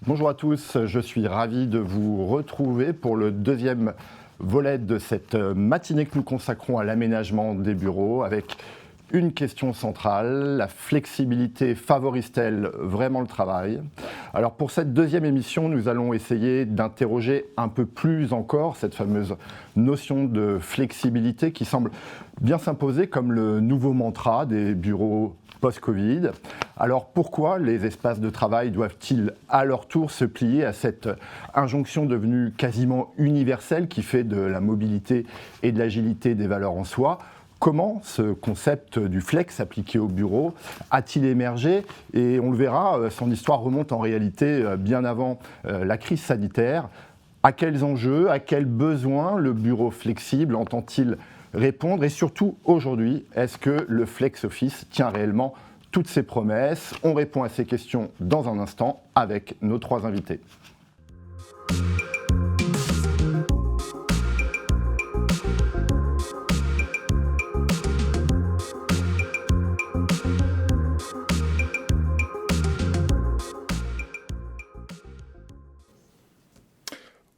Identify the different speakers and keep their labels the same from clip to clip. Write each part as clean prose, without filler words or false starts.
Speaker 1: Bonjour à tous, je suis ravi de vous retrouver pour le deuxième volet de cette matinée que nous consacrons à l'aménagement des bureaux avec une question centrale: la flexibilité favorise-t-elle vraiment le travail? Alors pour cette deuxième émission, nous allons essayer d'interroger un peu plus encore cette fameuse notion de flexibilité qui semble bien s'imposer comme le nouveau mantra des bureaux post-Covid. Alors pourquoi les espaces de travail doivent-ils à leur tour se plier à cette injonction devenue quasiment universelle qui fait de la mobilité et de l'agilité des valeurs en soi? Comment ce concept du flex appliqué au bureau a-t-il émergé? Et on le verra, son histoire remonte en réalité bien avant la crise sanitaire. À quels enjeux, à quels besoins le bureau flexible entend-il répondre? Et surtout, aujourd'hui, est-ce que le flex office tient réellement toutes ses promesses? On répond à ces questions dans un instant avec nos trois invités.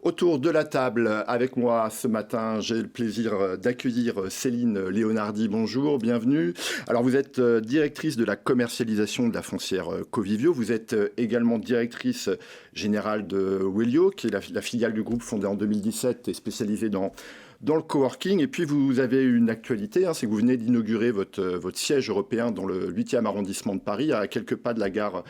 Speaker 1: Autour de la table, avec moi ce matin, j'ai le plaisir d'accueillir Céline Léonardi. Bonjour, bienvenue. Alors vous êtes directrice de la commercialisation de la foncière Covivio. Vous êtes également directrice générale de Wellio, qui est la filiale du groupe fondée en 2017 et spécialisée dans le coworking. Et puis vous avez une actualité, c'est que vous venez d'inaugurer votre siège européen dans le 8e arrondissement de Paris, à quelques pas de la gare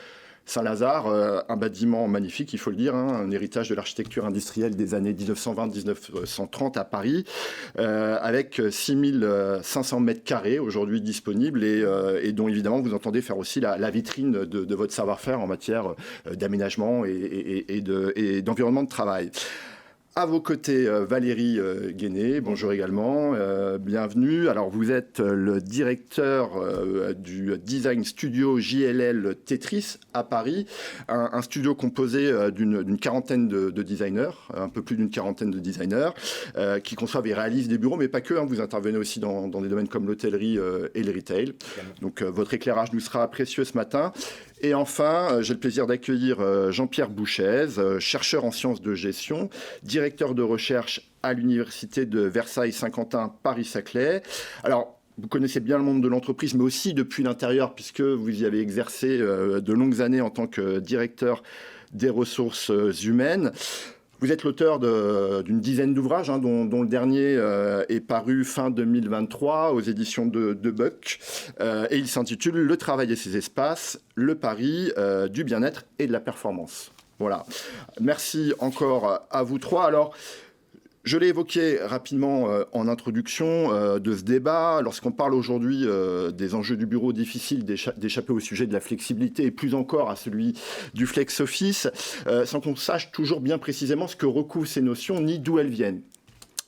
Speaker 1: Saint-Lazare, un bâtiment magnifique, il faut le dire, un héritage de l'architecture industrielle des années 1920-1930 à Paris, avec 6500 mètres carrés aujourd'hui disponibles et dont évidemment vous entendez faire aussi la vitrine de votre savoir-faire en matière d'aménagement et d'environnement de travail. À vos côtés, Valérie Guéné, bonjour également, bienvenue. Alors vous êtes le directeur du design studio JLL Tetris à Paris, un studio composé d'une quarantaine de designers, un peu plus d'une quarantaine de designers, qui conçoivent et réalisent des bureaux, mais pas que, vous intervenez aussi dans des domaines comme l'hôtellerie et le retail. Donc votre éclairage nous sera précieux ce matin. Et enfin, j'ai le plaisir d'accueillir Jean-Pierre Bouchez, chercheur en sciences de gestion, directeur de recherche à l'université de Versailles-Saint-Quentin Paris-Saclay. Alors, vous connaissez bien le monde de l'entreprise, mais aussi depuis l'intérieur, puisque vous y avez exercé de longues années en tant que directeur des ressources humaines. Vous êtes l'auteur d'une dizaine d'ouvrages, dont le dernier est paru fin 2023 aux éditions de Buck. Et il s'intitule « Le travail et ses espaces, le pari du bien-être et de la performance ». Voilà. Merci encore à vous trois. Alors, je l'ai évoqué rapidement en introduction de ce débat. Lorsqu'on parle aujourd'hui des enjeux du bureau, difficile d'échapper au sujet de la flexibilité et plus encore à celui du flex office, sans qu'on sache toujours bien précisément ce que recouvrent ces notions ni d'où elles viennent.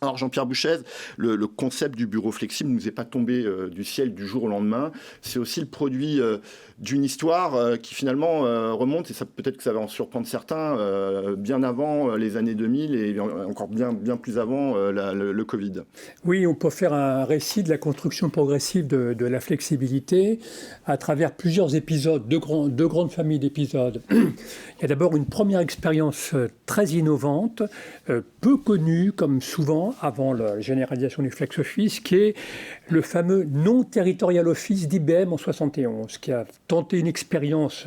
Speaker 1: Alors Jean-Pierre Bouchez, le concept du bureau flexible ne nous est pas tombé du ciel du jour au lendemain. C'est aussi le produit d'une histoire qui finalement remonte, et ça peut-être que ça va en surprendre certains, bien avant les années 2000 et encore bien plus avant le Covid.
Speaker 2: Oui, on peut faire un récit de la construction progressive de la flexibilité à travers plusieurs épisodes, deux grandes familles d'épisodes. Il y a d'abord une première expérience très innovante, peu connue comme souvent avant la généralisation du flex office, qui est le fameux non-territorial office d'IBM en 1971, qui a tenté une expérience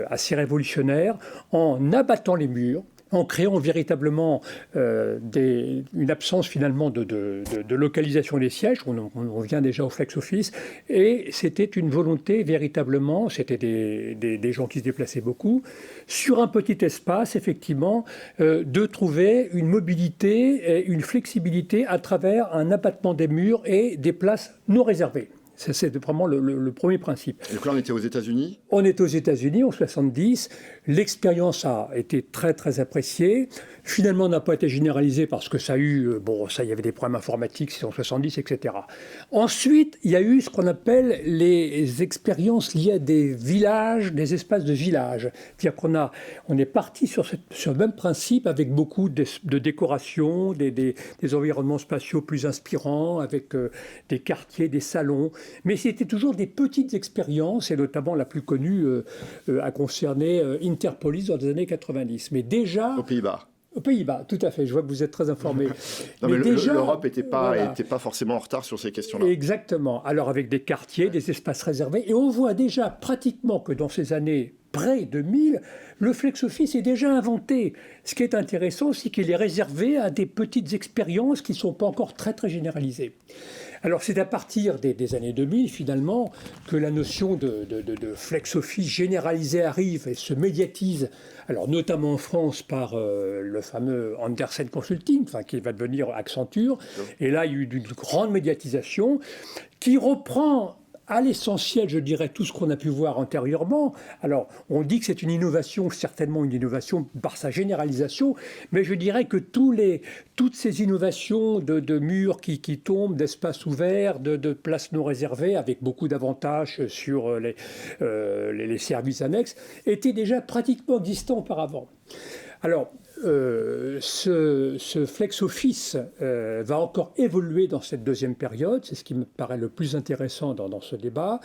Speaker 2: assez révolutionnaire en abattant les murs, en créant véritablement une absence finalement de localisation des sièges. On vient déjà au flex office, et c'était une volonté véritablement, c'était des gens qui se déplaçaient beaucoup, sur un petit espace, effectivement, de trouver une mobilité et une flexibilité à travers un abattement des murs et des places non réservées. C'est vraiment le premier principe.
Speaker 1: Donc là, on était aux États-Unis ?
Speaker 2: On est aux États-Unis en 70. L'expérience a été très, très appréciée. Finalement, n'a pas été généralisée parce que ça a eu... il y avait des problèmes informatiques, c'est en 70, etc. Ensuite, il y a eu ce qu'on appelle les expériences liées à des villages, des espaces de village. C'est-à-dire qu'on est parti sur le même principe avec beaucoup de décorations, des environnements spatiaux plus inspirants, avec des quartiers, des salons. Mais c'était toujours des petites expériences, et notamment la plus connue a concerné Interpolis dans les années 90. Mais déjà...
Speaker 1: Aux Pays-Bas.
Speaker 2: Aux Pays-Bas, tout à fait. Je vois que vous êtes très informé.
Speaker 1: Non, mais
Speaker 2: déjà,
Speaker 1: l'Europe n'était pas,
Speaker 2: voilà.
Speaker 1: pas forcément en retard sur ces questions-là.
Speaker 2: Exactement. Alors avec des quartiers, des espaces réservés. Et on voit déjà pratiquement que dans ces années pré-2000, le flex-office est déjà inventé. Ce qui est intéressant, c'est qu'il est réservé à des petites expériences qui ne sont pas encore très, très généralisées. Alors c'est à partir des années 2000, finalement, que la notion de flex-office généralisé arrive et se médiatise, alors notamment en France par le fameux Andersen Consulting, enfin, qui va devenir Accenture. Et là, il y a eu une grande médiatisation qui reprend à l'essentiel, je dirais, tout ce qu'on a pu voir antérieurement. Alors, on dit que c'est une innovation, certainement une innovation par sa généralisation, mais je dirais que toutes ces innovations de murs qui tombent, d'espaces ouverts, de places non réservées, avec beaucoup d'avantages sur les services annexes, étaient déjà pratiquement existants auparavant. Alors, ce flex-office va encore évoluer dans cette deuxième période. C'est ce qui me paraît le plus intéressant dans ce débat.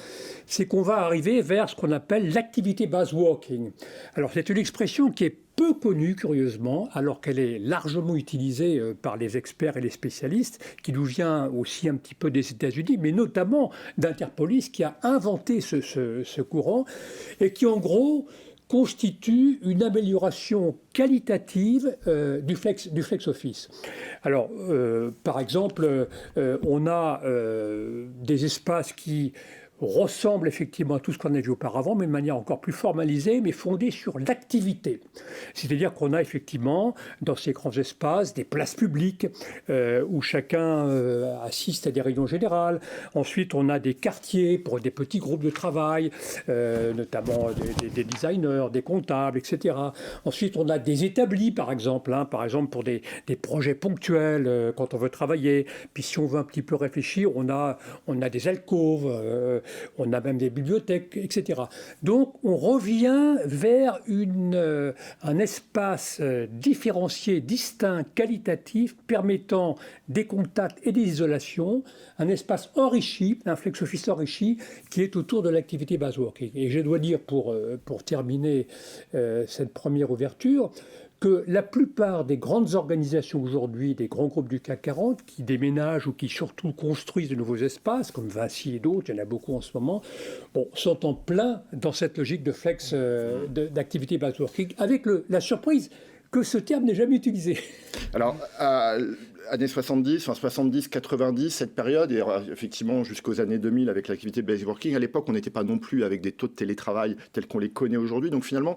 Speaker 2: C'est qu'on va arriver vers ce qu'on appelle l'activité-based working. Alors, c'est une expression qui est peu connue, curieusement, alors qu'elle est largement utilisée par les experts et les spécialistes, qui nous vient aussi un petit peu des États-Unis, mais notamment d'Interpolis, qui a inventé ce courant, et qui, en gros, constitue une amélioration qualitative du flex-office. Alors, par exemple, on a des espaces qui ressemble effectivement à tout ce qu'on a vu auparavant, mais de manière encore plus formalisée, mais fondée sur l'activité. C'est-à-dire qu'on a effectivement, dans ces grands espaces, des places publiques où chacun assiste à des réunions générales. Ensuite, on a des quartiers pour des petits groupes de travail, notamment des designers, des comptables, etc. Ensuite, on a des établis, par exemple pour des projets ponctuels quand on veut travailler. Puis si on veut un petit peu réfléchir, on a des alcôves, on a même des bibliothèques, etc. Donc, on revient vers un espace différencié, distinct, qualitatif, permettant des contacts et des isolations, un espace enrichi, un flex-office enrichi, qui est autour de l'activité based working. Et je dois dire, pour terminer cette première ouverture, que la plupart des grandes organisations aujourd'hui, des grands groupes du CAC 40, qui déménagent ou qui surtout construisent de nouveaux espaces, comme Vinci et d'autres, il y en a beaucoup en ce moment, sont en plein dans cette logique de flex, d'activité based working, avec la surprise que ce terme n'est jamais utilisé.
Speaker 1: Alors, années 70, enfin 70-90, cette période, et effectivement jusqu'aux années 2000 avec l'activité based working, à l'époque, on n'était pas non plus avec des taux de télétravail tels qu'on les connaît aujourd'hui. Donc finalement,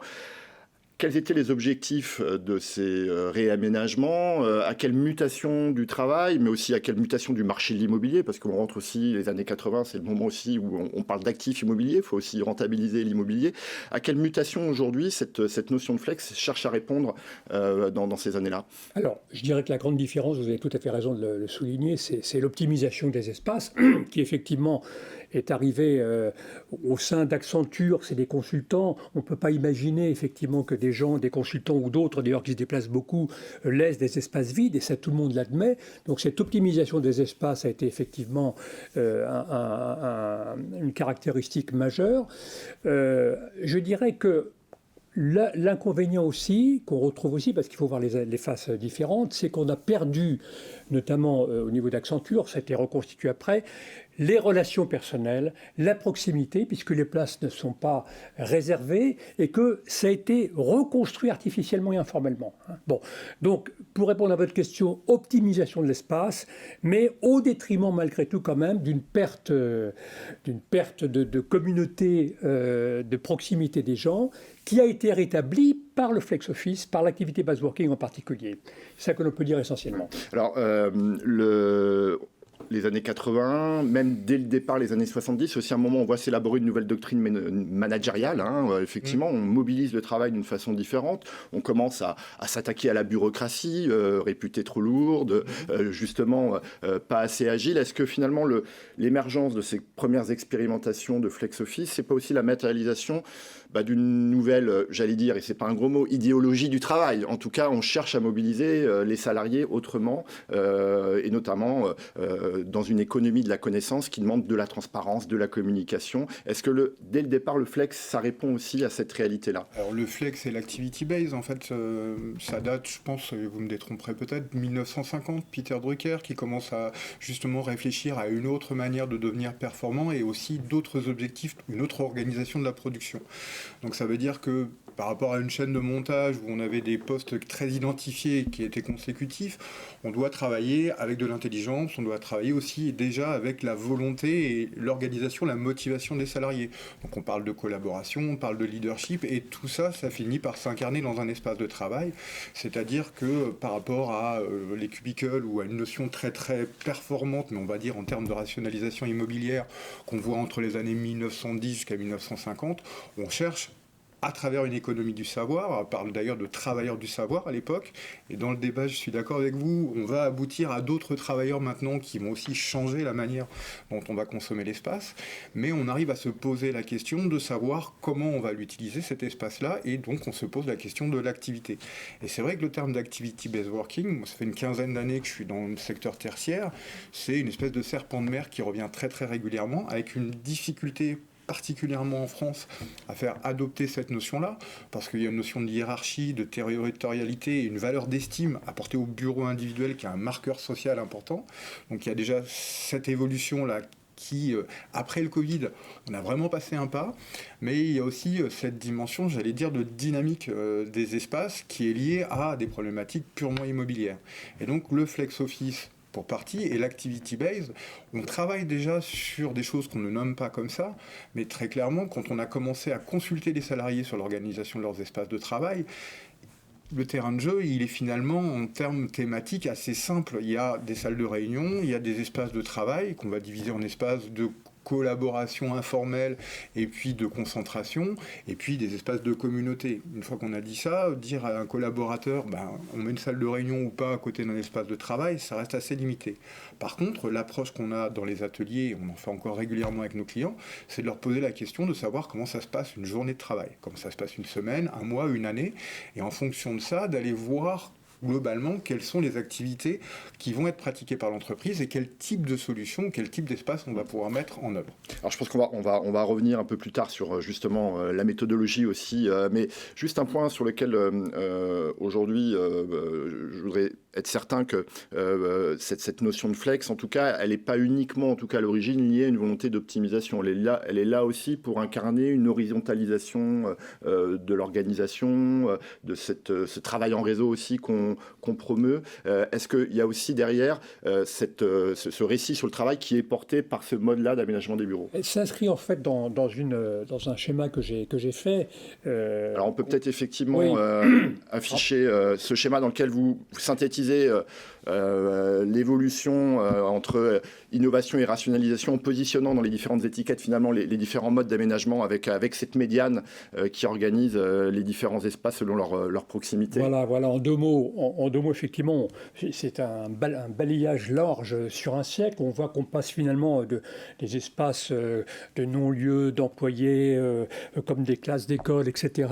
Speaker 1: quels étaient les objectifs de ces réaménagements? À quelle mutation du travail, mais aussi à quelle mutation du marché de l'immobilier? Parce qu'on rentre aussi, les années 80, c'est le moment aussi où on parle d'actifs immobiliers, il faut aussi rentabiliser l'immobilier. À quelle mutation aujourd'hui cette notion de flex cherche à répondre dans ces années-là?
Speaker 2: Alors, je dirais que la grande différence, vous avez tout à fait raison de le souligner, c'est l'optimisation des espaces, qui effectivement est arrivée au sein d'Accenture, c'est des consultants. On ne peut pas imaginer effectivement que des gens, des consultants ou d'autres, d'ailleurs qui se déplacent beaucoup, laissent des espaces vides, et ça tout le monde l'admet. Donc cette optimisation des espaces a été effectivement une caractéristique majeure. Je dirais que l'inconvénient aussi, qu'on retrouve aussi, parce qu'il faut voir les faces différentes, c'est qu'on a perdu, notamment au niveau d'Accenture, ça a été reconstitué après, les relations personnelles, la proximité, puisque les places ne sont pas réservées, et que ça a été reconstruit artificiellement et informellement. Bon, donc, pour répondre à votre question, optimisation de l'espace, mais au détriment malgré tout quand même d'une perte de communauté, de proximité des gens, qui a été rétablie par le flex-office, par l'activité based working en particulier. C'est ça que l'on peut dire essentiellement.
Speaker 1: Alors, les années 80, même dès le départ, les années 70, c'est aussi un moment où on voit s'élaborer une nouvelle doctrine managériale. Effectivement, on mobilise le travail d'une façon différente. On commence à s'attaquer à la bureaucratie, réputée trop lourde, justement pas assez agile. Est-ce que finalement, l'émergence de ces premières expérimentations de flex-office, c'est pas aussi la matérialisation d'une nouvelle, j'allais dire, et c'est pas un gros mot, idéologie du travail? En tout cas, on cherche à mobiliser les salariés autrement, et notamment dans une économie de la connaissance qui demande de la transparence, de la communication. Est-ce que dès le départ, le flex, ça répond aussi à cette réalité-là?
Speaker 3: Alors le flex et l'activity base, en fait, ça date, je pense, vous me détromperez peut-être, 1950, Peter Drucker qui commence à justement réfléchir à une autre manière de devenir performant et aussi d'autres objectifs, une autre organisation de la production. Donc ça veut dire que par rapport à une chaîne de montage où on avait des postes très identifiés qui étaient consécutifs, on doit travailler avec de l'intelligence, on doit travailler aussi déjà avec la volonté et l'organisation, la motivation des salariés. Donc on parle de collaboration, on parle de leadership, et tout ça, ça finit par s'incarner dans un espace de travail. C'est-à-dire que par rapport à les cubicles ou à une notion très très performante, mais on va dire en termes de rationalisation immobilière, qu'on voit entre les années 1910 jusqu'à 1950, on cherche à travers une économie du savoir, on parle d'ailleurs de travailleurs du savoir à l'époque, et dans le débat, je suis d'accord avec vous, on va aboutir à d'autres travailleurs maintenant qui vont aussi changer la manière dont on va consommer l'espace, mais on arrive à se poser la question de savoir comment on va l'utiliser, cet espace-là, et donc on se pose la question de l'activité. Et c'est vrai que le terme d'activity-based working, moi, ça fait une quinzaine d'années que je suis dans le secteur tertiaire, c'est une espèce de serpent de mer qui revient très très régulièrement, avec une difficulté particulièrement en France, à faire adopter cette notion-là, parce qu'il y a une notion de hiérarchie, de territorialité, et une valeur d'estime apportée au bureau individuel qui est un marqueur social important. Donc il y a déjà cette évolution-là qui, après le Covid, on a vraiment passé un pas, mais il y a aussi cette dimension, j'allais dire, de dynamique des espaces qui est liée à des problématiques purement immobilières. Et donc le flex office, pour partie, et l'activity base, on travaille déjà sur des choses qu'on ne nomme pas comme ça, mais très clairement, quand on a commencé à consulter les salariés sur l'organisation de leurs espaces de travail, le terrain de jeu, il est finalement, en termes thématiques, assez simple. Il y a des salles de réunion, il y a des espaces de travail qu'on va diviser en espaces de collaboration informelle et puis de concentration, et puis des espaces de communauté. Une fois qu'on a dit ça, dire à un collaborateur, on met une salle de réunion ou pas à côté d'un espace de travail, ça reste assez limité. Par contre, l'approche qu'on a dans les ateliers, on en fait encore régulièrement avec nos clients, c'est de leur poser la question de savoir comment ça se passe une journée de travail, comment ça se passe une semaine, un mois, une année, et en fonction de ça, d'aller voir globalement quelles sont les activités qui vont être pratiquées par l'entreprise et quel type de solution, quel type d'espace on va pouvoir mettre en œuvre.
Speaker 1: Alors je pense qu'on va revenir un peu plus tard sur justement la méthodologie aussi, mais juste un point sur lequel aujourd'hui je voudrais être certain que cette notion de flex, en tout cas, elle n'est pas uniquement, en tout cas à l'origine, liée à une volonté d'optimisation. Elle est là aussi pour incarner une horizontalisation de l'organisation, de ce travail en réseau aussi qu'on promeut. Est-ce qu'il y a aussi derrière ce récit sur le travail qui est porté par ce mode-là d'aménagement des bureaux?
Speaker 2: Elle s'inscrit en fait dans un schéma que j'ai fait.
Speaker 1: Alors on peut peut-être effectivement afficher ce schéma dans lequel vous synthétisez l'évolution entre innovation et rationalisation, en positionnant dans les différentes étiquettes finalement les différents modes d'aménagement avec cette médiane qui organise les différents espaces selon leur proximité.
Speaker 2: Voilà, en deux mots, effectivement, c'est un balayage large sur un siècle. On voit qu'on passe finalement des espaces de non-lieux d'employés comme des classes d'école, etc.,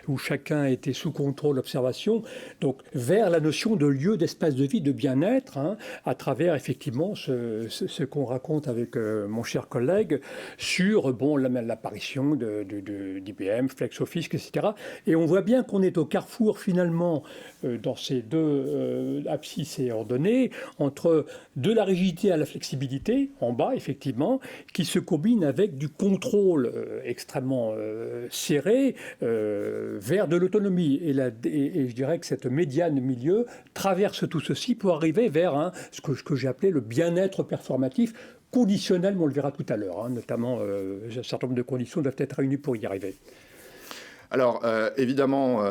Speaker 2: où chacun était sous contrôle, observation, donc vers la notion de lieu, d'espace de vie, de bien-être, à travers effectivement ce qu'on raconte avec mon cher collègue sur l'apparition d'IBM, FlexOffice, etc. Et on voit bien qu'on est au carrefour finalement dans ces deux abscisses et ordonnées entre de la rigidité à la flexibilité en bas effectivement qui se combine avec du contrôle extrêmement serré vers de l'autonomie et je dirais que cette médiane milieu traverse tout ceci pour arriver vers ce que j'ai appelé le bien-être performatif conditionnel, mais on le verra tout à l'heure, notamment un certain nombre de conditions doivent être réunies pour y arriver.
Speaker 1: Alors, évidemment,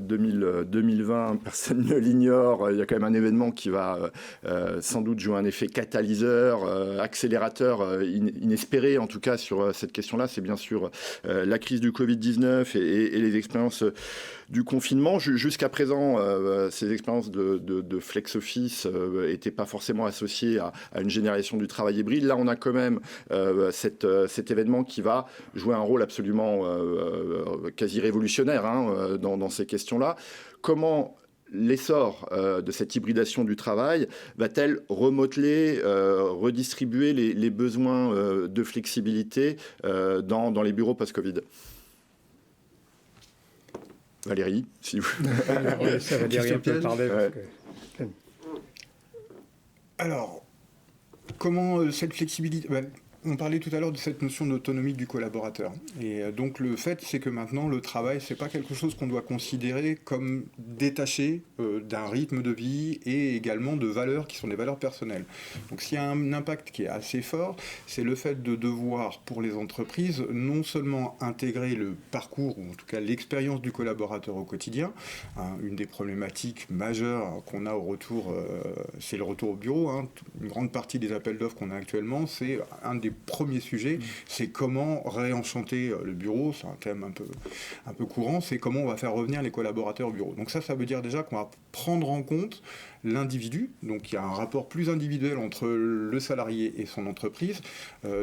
Speaker 1: 2020, personne ne l'ignore, il y a quand même un événement qui va sans doute jouer un effet catalyseur, accélérateur inespéré, en tout cas, sur cette question-là. C'est bien sûr la crise du Covid-19 et les expériences du confinement. Jusqu'à présent, ces expériences de flex office n'étaient pas forcément associées à une génération du travail hybride. Là, on a quand même cet événement qui va jouer un rôle absolument quasi révolutionnaire dans ces questions-là. Comment l'essor de cette hybridation du travail va-t-elle remodeler, redistribuer les besoins de flexibilité dans les bureaux post-Covid ? Valérie, si vous...
Speaker 2: Ça, Valérie, un peu parler.
Speaker 1: Ouais.
Speaker 3: Alors, comment cette flexibilité... On parlait tout à l'heure de cette notion d'autonomie du collaborateur. Et donc le fait, c'est que maintenant, le travail, c'est pas quelque chose qu'on doit considérer comme détaché d'un rythme de vie et également de valeurs qui sont des valeurs personnelles. Donc s'il y a un impact qui est assez fort, c'est le fait de devoir, pour les entreprises, non seulement intégrer le parcours, ou en tout cas l'expérience du collaborateur au quotidien. Une des problématiques majeures qu'on a au retour, c'est le retour au bureau. Une grande partie des appels d'offres qu'on a actuellement, c'est un des premiers sujets, c'est comment réenchanter le bureau. C'est un thème un peu courant, c'est comment on va faire revenir les collaborateurs au bureau. Donc ça veut dire déjà qu'on va prendre en compte l'individu, donc il y a un rapport plus individuel entre le salarié et son entreprise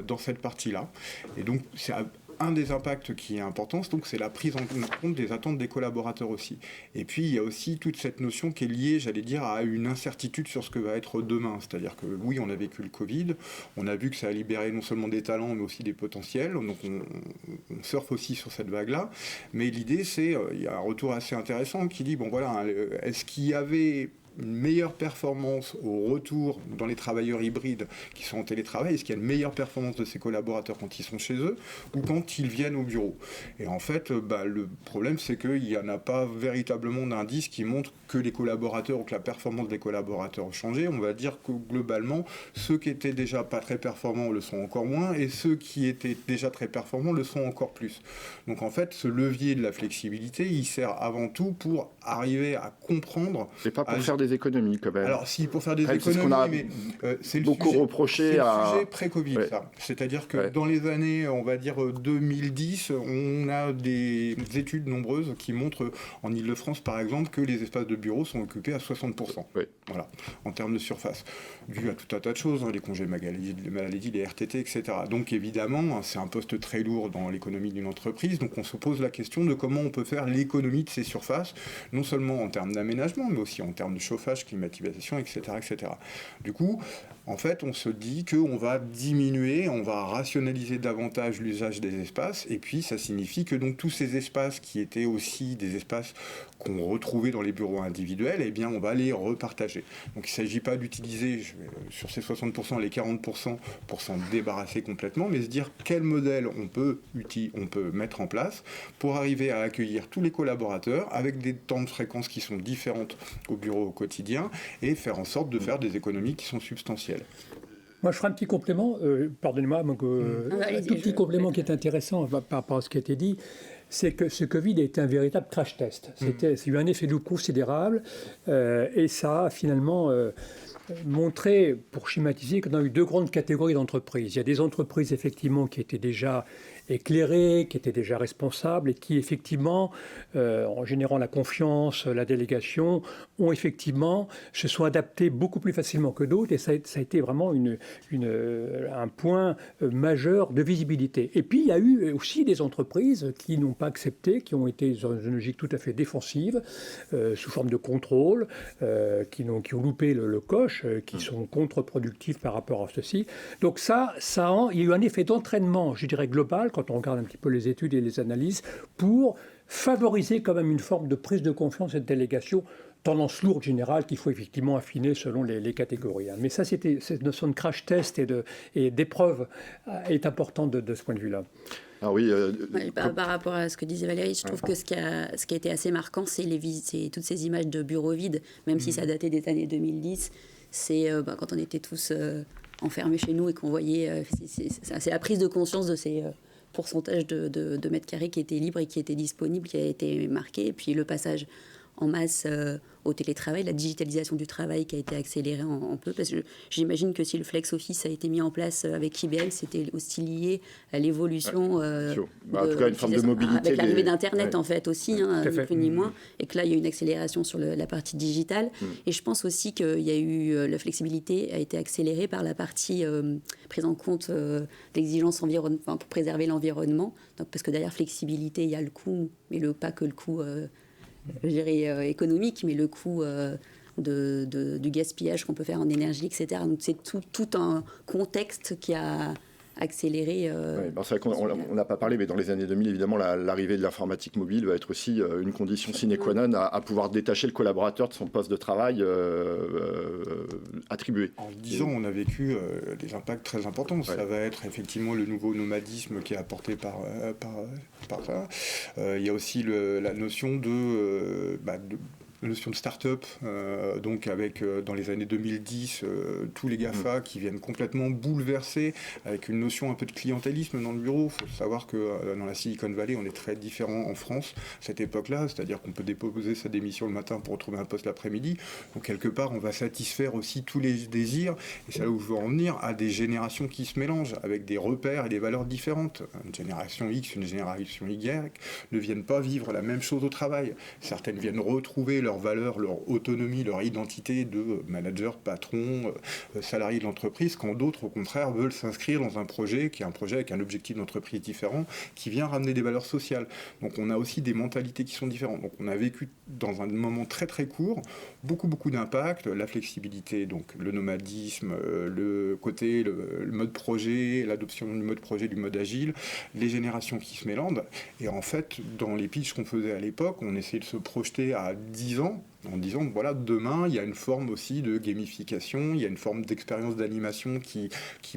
Speaker 3: dans cette partie-là. Et donc c'est un des impacts qui est important, donc c'est la prise en compte des attentes des collaborateurs aussi. Et puis il y a aussi toute cette notion qui est liée, j'allais dire, à une incertitude sur ce que va être demain. C'est-à-dire que oui, on a vécu le Covid, on a vu que ça a libéré non seulement des talents, mais aussi des potentiels. Donc on surfe aussi sur cette vague-là. Mais l'idée, c'est, il y a un retour assez intéressant qui dit, bon voilà, est-ce qu'il y avait une meilleure performance au retour dans les travailleurs hybrides qui sont en télétravail? Est-ce qu'il y a une meilleure performance de ces collaborateurs quand ils sont chez eux ou quand ils viennent au bureau? Et en fait, le problème, c'est qu'il n'y en a pas véritablement d'indice qui montre que les collaborateurs ou que la performance des collaborateurs a changé. On va dire que globalement, ceux qui étaient déjà pas très performants le sont encore moins et ceux qui étaient déjà très performants le sont encore plus. Donc en fait, ce levier de la flexibilité, il sert avant tout pour arriver à comprendre...
Speaker 1: C'est pas pour faire des économies quand même.
Speaker 3: Alors si, pour faire des économies,
Speaker 1: c'est ce qu'on a
Speaker 3: c'est
Speaker 1: beaucoup reproché
Speaker 3: c'est
Speaker 1: à...
Speaker 3: le sujet pré-Covid, ouais. Ça. C'est-à-dire que dans les années, on va dire 2010, on a des études nombreuses qui montrent, en Ile-de-France par exemple, que les espaces de bureaux sont occupés à 60%. Ouais. Voilà, en termes de surface. Dû à tout un tas de choses, les congés maladie, les RTT, etc. Donc évidemment, c'est un poste très lourd dans l'économie d'une entreprise, donc on se pose la question de comment on peut faire l'économie de ces surfaces, non seulement en termes d'aménagement, mais aussi en termes de chauffage, climatisation, etc., etc. Du coup, en fait, on se dit qu'on va diminuer, on va rationaliser davantage l'usage des espaces, et puis ça signifie que donc tous ces espaces qui étaient aussi des espaces qu'on retrouvait dans les bureaux individuels, eh bien on va les repartager. Donc il ne s'agit pas d'utiliser sur ces 60% les 40% pour s'en débarrasser complètement, mais se dire quel modèle on peut mettre en place pour arriver à accueillir tous les collaborateurs avec des temps de fréquence qui sont différentes au bureau au quotidien et faire en sorte de faire des économies qui sont substantielles.
Speaker 2: Moi, je ferai un petit complément, pardonnez-moi, un tout petit complément qui est intéressant par rapport à ce qui a été dit, c'est que ce Covid a été un véritable crash test. C'est eu un effet de considérable et ça a finalement montré, pour schématiser, qu'on a eu deux grandes catégories d'entreprises. Il y a des entreprises, effectivement, qui étaient déjà éclairés, qui étaient déjà responsables et qui, effectivement, en générant la confiance, la délégation, se sont adaptés beaucoup plus facilement que d'autres et ça a été vraiment un point majeur de visibilité. Et puis, il y a eu aussi des entreprises qui n'ont pas accepté, qui ont été dans une logique tout à fait défensive, sous forme de contrôle, qui ont loupé le coche, qui sont contre-productifs par rapport à ceci. Donc il y a eu un effet d'entraînement, je dirais, global, quand on regarde un petit peu les études et les analyses, pour favoriser quand même une forme de prise de confiance et de délégation, tendance lourde générale qu'il faut effectivement affiner selon les catégories. Mais ça, cette notion de crash test et d'épreuve est importante de ce point de vue-là.
Speaker 1: Ah oui,
Speaker 4: par rapport à ce que disait Valérie, je trouve que ce qui a été assez marquant, c'est toutes ces images de bureaux vides, même si ça datait des années 2010. C'est quand on était tous enfermés chez nous et qu'on voyait... c'est la prise de conscience de ces pourcentages de mètres carrés qui étaient libres et qui étaient disponibles, qui a été marqué. Et puis le passage en masse au télétravail, la digitalisation du travail qui a été accélérée en peu, parce que j'imagine que si le Flex Office a été mis en place avec IBM, c'était aussi lié à l'évolution
Speaker 1: en tout cas une forme de mobilité
Speaker 4: avec l'arrivée d'Internet en fait aussi, ni plus ni moins, et que là il y a eu une accélération sur la partie digitale. Et je pense aussi qu'il y a eu la flexibilité a été accélérée par la partie prise en compte d'exigences pour préserver l'environnement. Donc, parce que derrière flexibilité, il y a le coût, mais pas que le coût je dirais, économique, mais le coût du gaspillage qu'on peut faire en énergie, etc. Donc c'est tout un contexte qui a accéléré.
Speaker 1: C'est vrai qu'on n'a pas parlé, mais dans les années 2000, évidemment, l'arrivée de l'informatique mobile va être aussi une condition sine qua non à pouvoir détacher le collaborateur de son poste de travail attribué.
Speaker 3: En 10 ans, on a vécu des impacts très importants. Ça va être effectivement le nouveau nomadisme qui est apporté par ça. Il y a aussi la notion la notion de start-up, donc avec dans les années 2010 tous les GAFA qui viennent complètement bouleverser avec une notion un peu de clientélisme dans le bureau. Il faut savoir que dans la Silicon Valley, on est très différent en France à cette époque-là, c'est-à-dire qu'on peut déposer sa démission le matin pour retrouver un poste l'après-midi. Donc quelque part, on va satisfaire aussi tous les désirs, et c'est là où je veux en venir, à des générations qui se mélangent avec des repères et des valeurs différentes. Une génération X, une génération Y ne viennent pas vivre la même chose au travail. Certaines viennent retrouver leurs valeurs, leur autonomie, leur identité de manager, patron, salarié de l'entreprise, quand d'autres, au contraire, veulent s'inscrire dans un projet qui est un projet avec un objectif d'entreprise différent, qui vient ramener des valeurs sociales. Donc on a aussi des mentalités qui sont différentes. Donc on a vécu dans un moment très très court beaucoup d'impacts, la flexibilité, donc le nomadisme, le mode projet, l'adoption du mode projet, du mode agile, les générations qui se mélangent. Et en fait, dans les pitchs qu'on faisait à l'époque, on essayait de se projeter à 10 ans, en disant que voilà, demain, il y a une forme aussi de gamification, il y a une forme d'expérience d'animation qui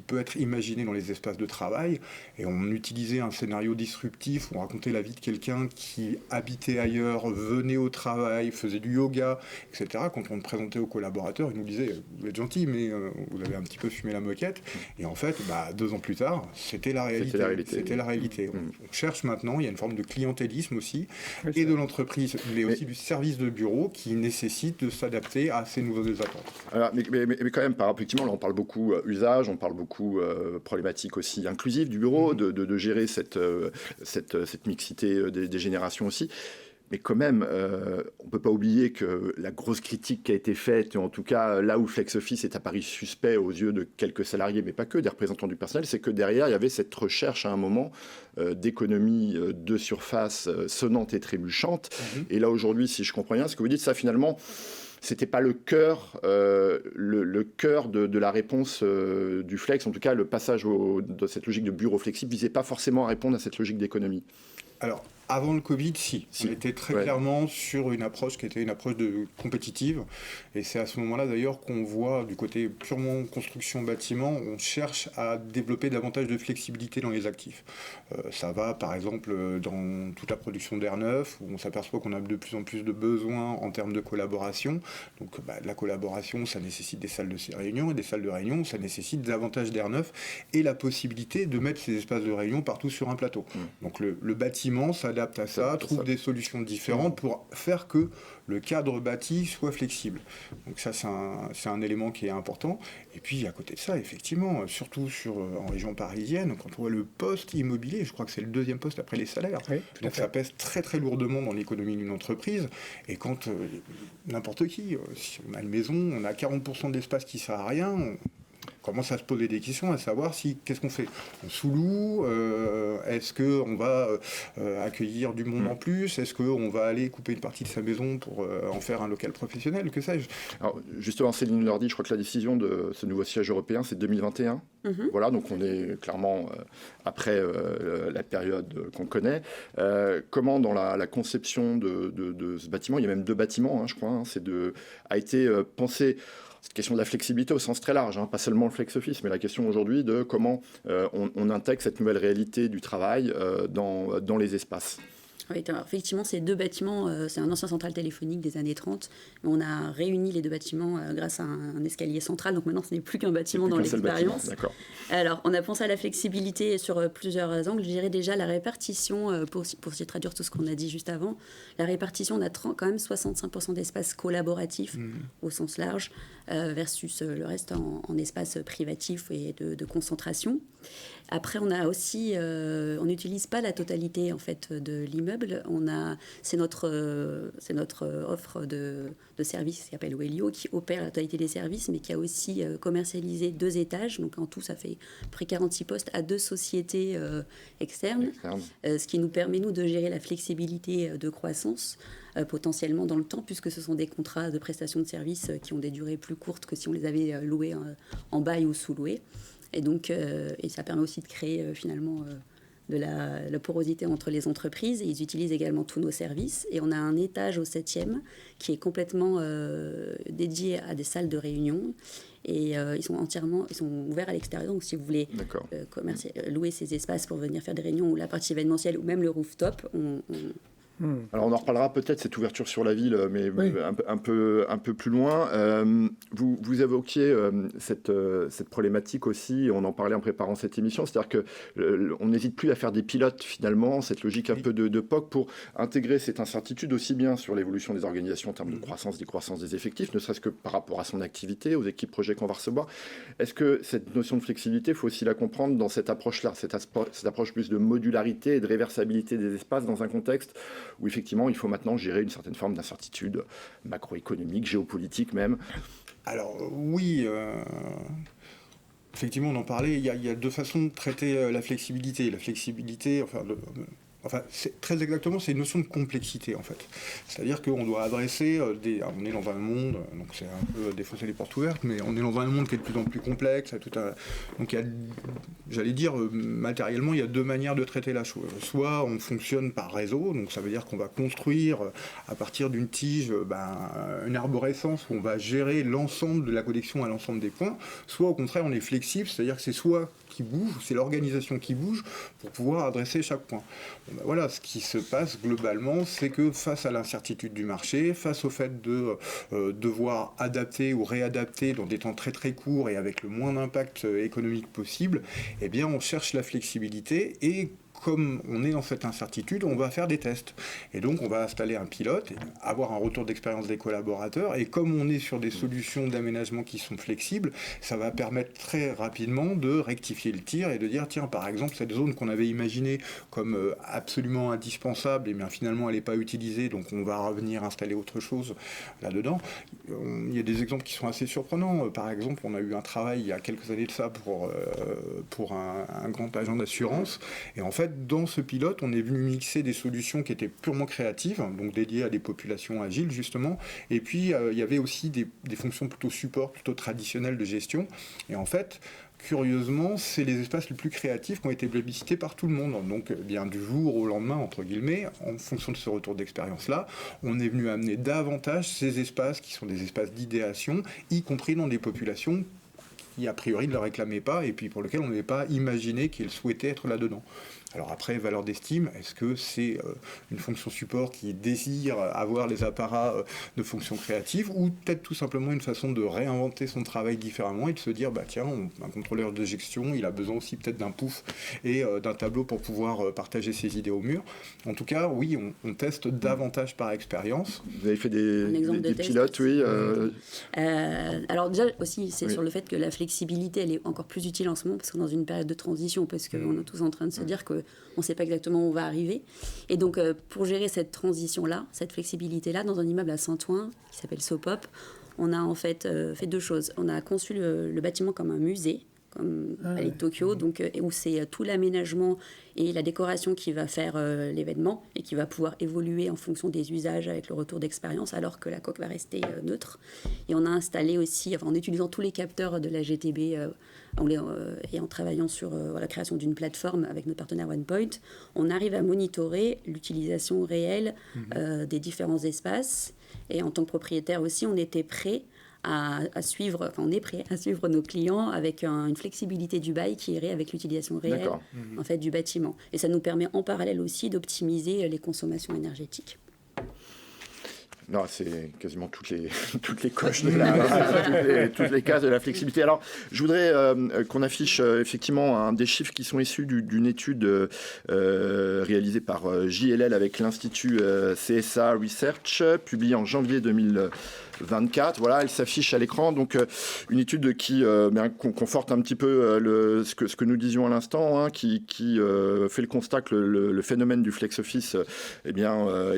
Speaker 3: peut être imaginée dans les espaces de travail. Et on utilisait un scénario disruptif, on racontait la vie de quelqu'un qui habitait ailleurs, venait au travail, faisait du yoga, etc. Quand on le présentait aux collaborateurs, ils nous disaient « Vous êtes gentil, mais vous avez un petit peu fumé la moquette ». Et en fait, 2 ans plus tard, c'était la réalité. On cherche maintenant, il y a une forme de clientélisme aussi, et de l'entreprise, mais aussi du service de bureau qui nécessite de s'adapter à ces nouvelles attentes.
Speaker 1: Alors, mais quand même, effectivement, là, on parle beaucoup usage, on parle beaucoup problématiques aussi inclusives du bureau, de gérer cette mixité des générations aussi. Mais quand même, on ne peut pas oublier que la grosse critique qui a été faite, en tout cas là où FlexOffice est apparu suspect aux yeux de quelques salariés, mais pas que, des représentants du personnel, c'est que derrière, il y avait cette recherche à un moment d'économie de surface sonnante et trébuchante. Et là, aujourd'hui, si je comprends bien, ce que vous dites, ça finalement, c'était pas le cœur de la réponse du flex. En tout cas, le passage de cette logique de bureau flexible visait pas forcément à répondre à cette logique d'économie.
Speaker 3: Alors, avant le Covid, si. On était très clairement sur une approche qui était une approche compétitive. Et c'est à ce moment-là, d'ailleurs, qu'on voit du côté purement construction bâtiment, on cherche à développer davantage de flexibilité dans les actifs. Ça va, par exemple, dans toute la production d'air neuf, où on s'aperçoit qu'on a de plus en plus de besoins en termes de collaboration. Donc, la collaboration, ça nécessite des salles de réunion, et des salles de réunion, ça nécessite davantage d'air neuf, et la possibilité de mettre ces espaces de réunion partout sur un plateau. Donc, le bâtiment s'adapte à ça, trouve des solutions différentes pour faire que le cadre bâti soit flexible. Donc ça, c'est un élément qui est important. Et puis, à côté de ça, effectivement, surtout en région parisienne, quand on voit le poste immobilier, je crois que c'est le 2e poste après les salaires. Oui, donc ça pèse très, très lourdement dans l'économie d'une entreprise. Et quand n'importe qui, si on a une maison, on a 40% de l'espace qui ne sert à rien, on commence à se poser des questions, à savoir qu'est-ce qu'on fait. On sous-loue, est-ce qu'on va accueillir du monde en plus, est-ce qu'on va aller couper une partie de sa maison pour en faire un local professionnel, que sais-je.
Speaker 1: Alors justement, Céline Lordi, je crois que la décision de ce nouveau siège européen, c'est 2021. Voilà, donc on est clairement après la période qu'on connaît. Comment dans la conception de ce bâtiment, il y a même 2 bâtiments, je crois, a été pensé. C'est une question de la flexibilité au sens très large, pas seulement le flex-office, mais la question aujourd'hui de comment on intègre cette nouvelle réalité du travail dans les espaces.
Speaker 4: Oui, alors, effectivement, ces 2 bâtiments, c'est un ancien central téléphonique des années 30, mais on a réuni les 2 bâtiments grâce à un escalier central, donc maintenant ce n'est plus qu'un bâtiment dans l'expérience. Alors, on a pensé à la flexibilité sur plusieurs angles. Je dirais déjà la répartition, pour s'y traduire tout ce qu'on a dit juste avant, la répartition, on a quand même 65% d'espace collaboratif au sens large, versus le reste en espace privatif et de concentration. Après, on a aussi, on n'utilise pas la totalité en fait de l'immeuble. table. C'est notre offre de service qui s'appelle Wellio, qui opère la totalité des services, mais qui a aussi commercialisé 2 étages. Donc en tout, ça fait près 46 postes à 2 sociétés externes, ce qui nous permet, nous, de gérer la flexibilité de croissance potentiellement dans le temps, puisque ce sont des contrats de prestation de services qui ont des durées plus courtes que si on les avait loués en bail ou sous-loués. Et donc, et ça permet aussi de créer finalement de la porosité entre les entreprises. Et ils utilisent également tous nos services. Et on a un étage au 7e qui est complètement dédié à des salles de réunion. Et ils sont ouverts à l'extérieur. Donc, si vous voulez louer ces espaces pour venir faire des réunions, ou la partie événementielle, ou même le rooftop,
Speaker 1: Alors on en reparlera peut-être, cette ouverture sur la ville, mais oui, un peu plus loin. Vous évoquiez cette problématique aussi, on en parlait en préparant cette émission, c'est-à-dire qu'on n'hésite plus à faire des pilotes finalement, cette logique un peu de POC pour intégrer cette incertitude aussi bien sur l'évolution des organisations en termes de croissance, décroissance des effectifs, ne serait-ce que par rapport à son activité, aux équipes projets qu'on va recevoir. Est-ce que cette notion de flexibilité, il faut aussi la comprendre dans cette approche-là, cette approche plus de modularité et de réversibilité des espaces dans un contexte où effectivement il faut maintenant gérer une certaine forme d'incertitude macroéconomique, géopolitique même?
Speaker 3: Alors oui, effectivement on en parlait, il y a 2 façons de traiter la flexibilité. La flexibilité, très exactement, c'est une notion de complexité en fait. C'est-à-dire qu'on doit adresser on est dans un monde, donc c'est un peu défoncer les portes ouvertes, mais on est dans un monde qui est de plus en plus complexe. Donc j'allais dire, matériellement, il y a 2 manières de traiter la chose. Soit on fonctionne par réseau, donc ça veut dire qu'on va construire à partir d'une tige une arborescence où on va gérer l'ensemble de la connexion à l'ensemble des points. Soit au contraire, on est flexible, c'est-à-dire que c'est soit qui bouge, c'est l'organisation qui bouge pour pouvoir adresser chaque point. Voilà, ce qui se passe globalement, c'est que face à l'incertitude du marché, face au fait de devoir adapter ou réadapter dans des temps très très courts et avec le moins d'impact économique possible, eh bien on cherche la flexibilité et comme on est dans cette incertitude, on va faire des tests. Et donc, on va installer un pilote, avoir un retour d'expérience des collaborateurs. Et comme on est sur des solutions d'aménagement qui sont flexibles, ça va permettre très rapidement de rectifier le tir et de dire, tiens, par exemple, cette zone qu'on avait imaginée comme absolument indispensable, et bien finalement, elle n'est pas utilisée, donc on va revenir installer autre chose là-dedans. Il y a des exemples qui sont assez surprenants. Par exemple, on a eu un travail il y a quelques années de ça pour un grand agent d'assurance. Et en fait, dans ce pilote, on est venu mixer des solutions qui étaient purement créatives, donc dédiées à des populations agiles, justement. Et puis, il y avait aussi des fonctions plutôt support, plutôt traditionnelles de gestion. Et en fait, curieusement, c'est les espaces les plus créatifs qui ont été plébiscités par tout le monde. Donc, bien du jour au lendemain, entre guillemets, en fonction de ce retour d'expérience-là, on est venu amener davantage ces espaces qui sont des espaces d'idéation, y compris dans des populations qui, a priori, ne le réclamaient pas et puis pour lesquelles on n'avait pas imaginé qu'ils souhaitaient être là-dedans. Alors après, valeur d'estime, est-ce que c'est une fonction support qui désire avoir les apparats de fonctions créatives ou peut-être tout simplement une façon de réinventer son travail différemment et de se dire, tiens, un contrôleur de gestion, il a besoin aussi peut-être d'un pouf et d'un tableau pour pouvoir partager ses idées au mur. En tout cas, oui, on teste davantage par expérience.
Speaker 1: Vous avez fait des pilotes, oui.
Speaker 4: Alors déjà aussi, c'est sur le fait que la flexibilité, elle est encore plus utile en ce moment parce que dans une période de transition, parce qu'on est tous en train de se dire que on ne sait pas exactement où on va arriver. Et donc, pour gérer cette transition-là, cette flexibilité-là, dans un immeuble à Saint-Ouen, qui s'appelle Sopop, on a en fait fait 2 choses. On a conçu le bâtiment comme un musée, comme Palais de Tokyo, donc, où c'est tout l'aménagement et la décoration qui va faire l'événement et qui va pouvoir évoluer en fonction des usages avec le retour d'expérience, alors que la coque va rester neutre. Et on a installé aussi, en utilisant tous les capteurs de la GTB et en travaillant sur la création d'une plateforme avec notre partenaire OnePoint, on arrive à monitorer l'utilisation réelle des différents espaces. Et en tant que propriétaire aussi, on était prêt à suivre, on est prêt à suivre nos clients avec une flexibilité du bail qui irait avec l'utilisation réelle en fait, du bâtiment. Et ça nous permet en parallèle aussi d'optimiser les consommations énergétiques.
Speaker 1: Non, c'est quasiment toutes les coches toutes les cases de la flexibilité. Alors, je voudrais qu'on affiche effectivement des chiffres qui sont issus d'une étude réalisée par JLL avec l'Institut CSA Research, publiée en janvier 2020. 24. Voilà, elle s'affiche à l'écran. Donc, une étude qui conforte un petit peu ce que nous disions à l'instant, qui fait le constat que le phénomène du flex office est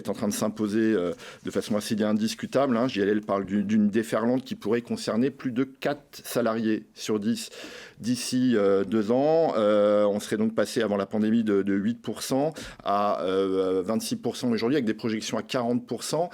Speaker 1: en train de s'imposer de façon assez indiscutable. JLL parle d'une déferlante qui pourrait concerner plus de 4 salariés sur 10 d'ici 2 ans. On serait donc passé avant la pandémie de 8% à 26% aujourd'hui, avec des projections à 40%.